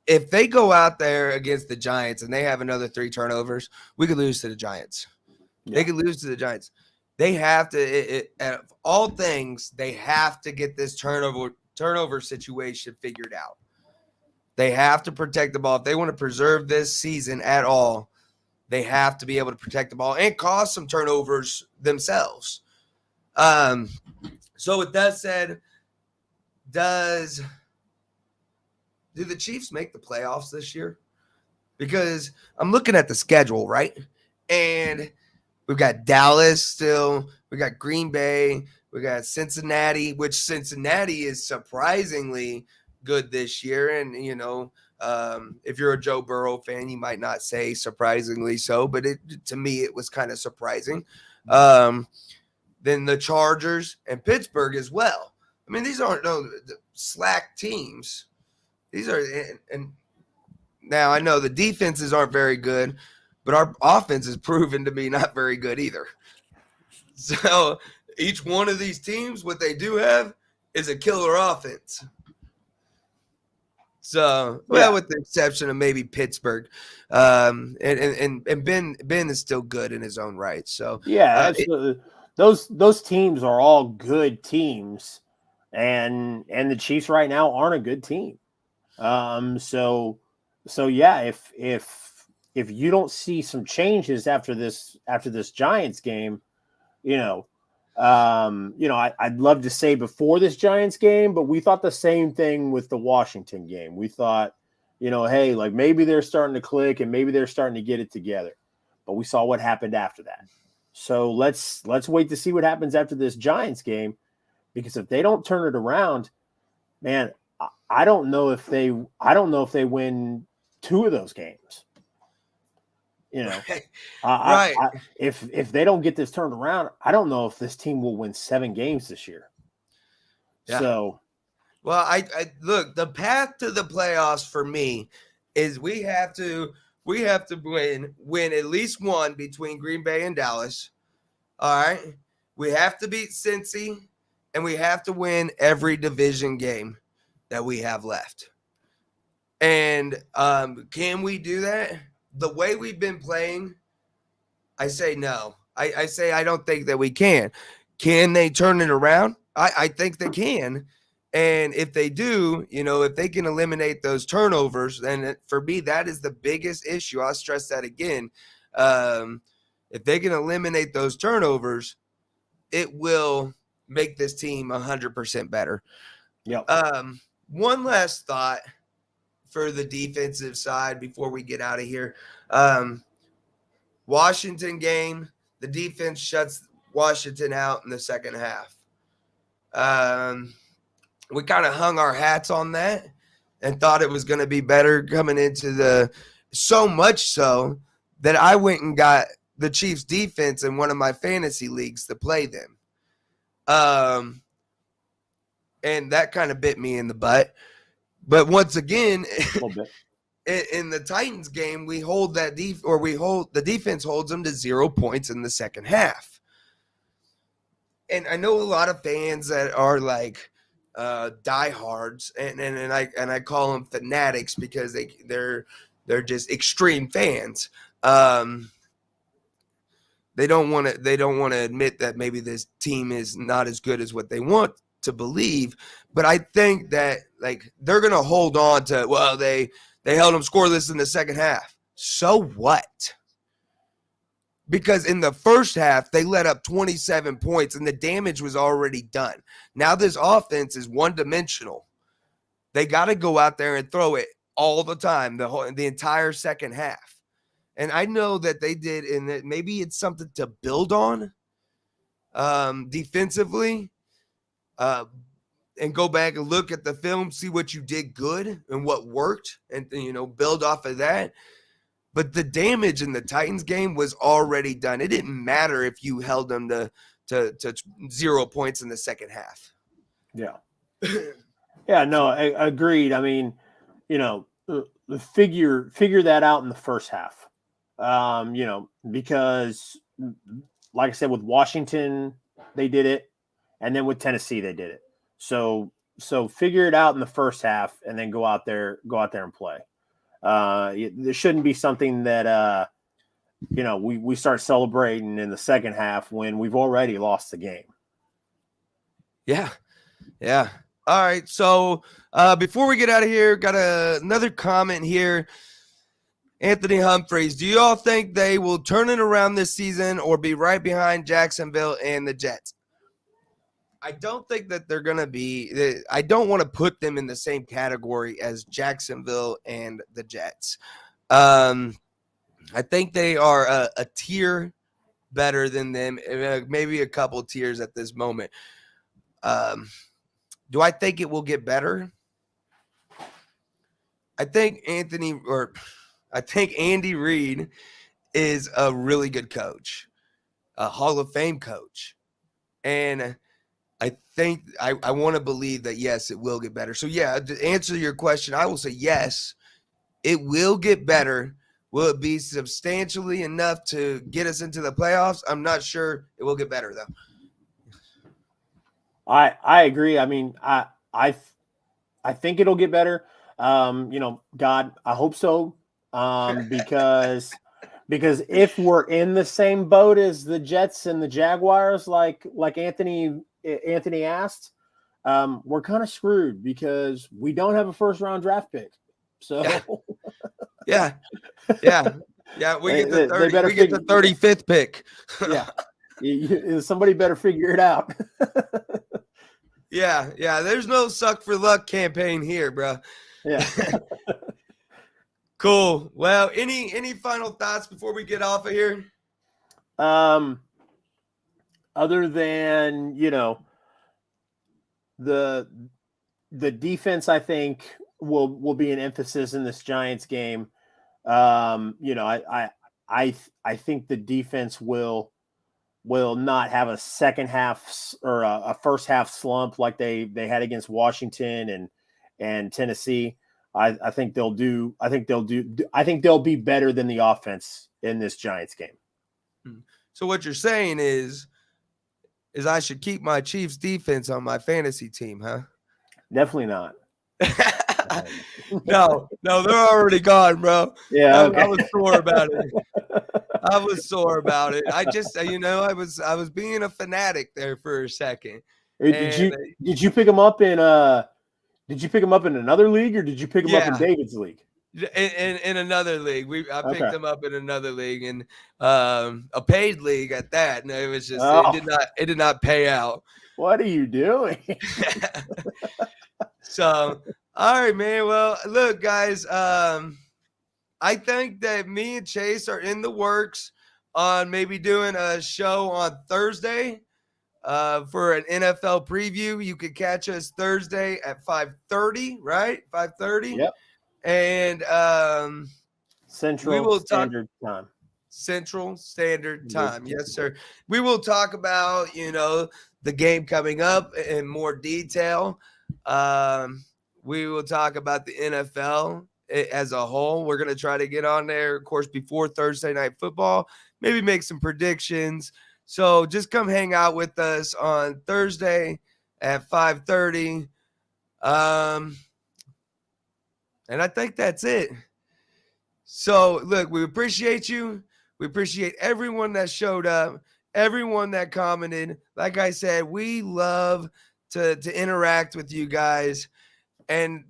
if they go out there against the Giants and they have another 3 turnovers, we could lose to the Giants. Yeah. They could lose to the Giants. They have to, out of all things, they have to get this turnover situation figured out. They have to protect the ball. If they want to preserve this season at all, they have to be able to protect the ball and cause some turnovers themselves. So with that said, do the Chiefs make the playoffs this year? Because I'm looking at the schedule, right? And we've got Dallas still. We got Green Bay. We got Cincinnati, which Cincinnati is surprisingly good this year. And, if you're a Joe Burrow fan, you might not say surprisingly so, but to me, it was kind of surprising. Then the Chargers and Pittsburgh as well. I mean, these aren't no slack teams. These are, and now I know the defenses aren't very good, but our offense is proven to be not very good either. So each one of these teams, what they do have is a killer offense. So, well, with the exception of maybe Pittsburgh, and Ben is still good in his own right. So those teams are all good teams, and the Chiefs right now aren't a good team. So yeah, if you don't see some changes after this Giants game, I'd love to say before this Giants game, but we thought the same thing with the Washington game. We thought, hey, like maybe they're starting to click and maybe they're starting to get it together. But we saw what happened after that. So let's wait to see what happens after this Giants game, because if they don't turn it around, man, I don't know if they win 2 of those games. Right. If they don't get this turned around, I don't know if this team will win 7 games this year. Yeah. So, well, I look, the path to the playoffs for me is we have to We have to win at least one between Green Bay and Dallas. All right. We have to beat Cincy, and we have to win every division game that we have left. And can we do that? The way we've been playing, I say no. I say I don't think that we can. Can they turn it around? I think they can. And if they do, if they can eliminate those turnovers, then for me, that is the biggest issue. I'll stress that again. If they can eliminate those turnovers, it will make this team 100% better. Yep. One last thought for the defensive side before we get out of here. Washington game, the defense shuts Washington out in the second half. We kind of hung our hats on that and thought it was going to be better coming into so much so that I went and got the Chiefs defense in one of my fantasy leagues to play them. And that kind of bit me in the butt. But once again, in the Titans game, we hold that the defense holds them to 0 points in the second half. And I know a lot of fans that are like diehards, and I call them fanatics because they're just extreme fans. They don't want to admit that maybe this team is not as good as what they want to believe, but I think that like they're gonna hold on to, well, they held them scoreless in the second half. So what? Because in the first half, they let up 27 points and the damage was already done. Now this offense is one-dimensional. They got to go out there and throw it all the time, the entire second half. And I know that they did, and that maybe it's something to build on defensively, and go back and look at the film, see what you did good and what worked, and build off of that. But the damage in the Titans game was already done. It didn't matter if you held them to 0 points in the second half. Yeah. Yeah, no, agreed. I mean, figure that out in the first half. Because like I said, with Washington, they did it. And then with Tennessee, they did it. So figure it out in the first half and then go out there and play. There shouldn't be something that, we start celebrating in the second half when we've already lost the game. Yeah. Yeah. All right. So before we get out of here, got another comment here. Anthony Humphreys, do you all think they will turn it around this season or be right behind Jacksonville and the Jets? I don't think that they're going to be – I don't want to put them in the same category as Jacksonville and the Jets. I think they are a tier better than them, maybe a couple tiers at this moment. Do I think it will get better? I think Andy Reid is a really good coach, a Hall of Fame coach. And I think I want to believe that, yes, it will get better. So, yeah, to answer your question, I will say yes, it will get better. Will it be substantially enough to get us into the playoffs? I'm not sure. It will get better, though. I agree. I mean, I think it'll get better. God, I hope so. Because if we're in the same boat as the Jets and the Jaguars, like Anthony asked, we're kind of screwed because we don't have a first-round draft pick. So yeah. We get the 35th pick. Yeah. Somebody better figure it out. Yeah. There's no suck for luck campaign here, bro. Yeah. Cool. Well, any final thoughts before we get off of here? Other than, the defense, I think will be an emphasis in this Giants game. I think the defense will not have a second half or a first half slump like they had against Washington and Tennessee. I think they'll be better than the offense in this Giants game. So what you're saying is I should keep my Chiefs defense on my fantasy team, huh? Definitely not. No, they're already gone, bro. Yeah, okay. I was sore about it. I just, I was being a fanatic there for a second. Did you pick him up in another league, or did you pick him up in David's league? In another league. I picked him up in another league, and a paid league at that. And it was just it did not pay out. What are you doing? So, all right, man. Well, look, guys, I think that me and Chase are in the works on maybe doing a show on Thursday for an NFL preview. You could catch us Thursday at 5:30, right? 5:30. Yep. And Central Standard Time. Central Standard Time. Yes, sir. We will talk about, the game coming up in more detail. We will talk about the NFL as a whole. We're going to try to get on there, of course, before Thursday Night Football, maybe make some predictions. So just come hang out with us on Thursday at 5:30. And I think that's it. So, look, we appreciate you. We appreciate everyone that showed up, everyone that commented. Like I said, we love to interact with you guys and,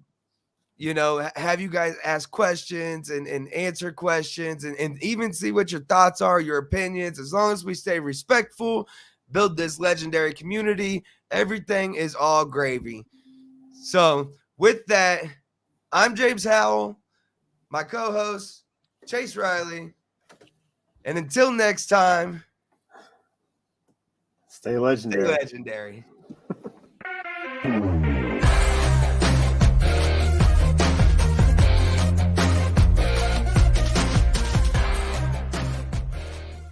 have you guys ask questions and answer questions and even see what your thoughts are, your opinions. As long as we stay respectful, build this legendary community, everything is all gravy. So, with that, I'm Jaymes Howell, my co-host, Chase Riley. And until next time, stay legendary. Stay legendary.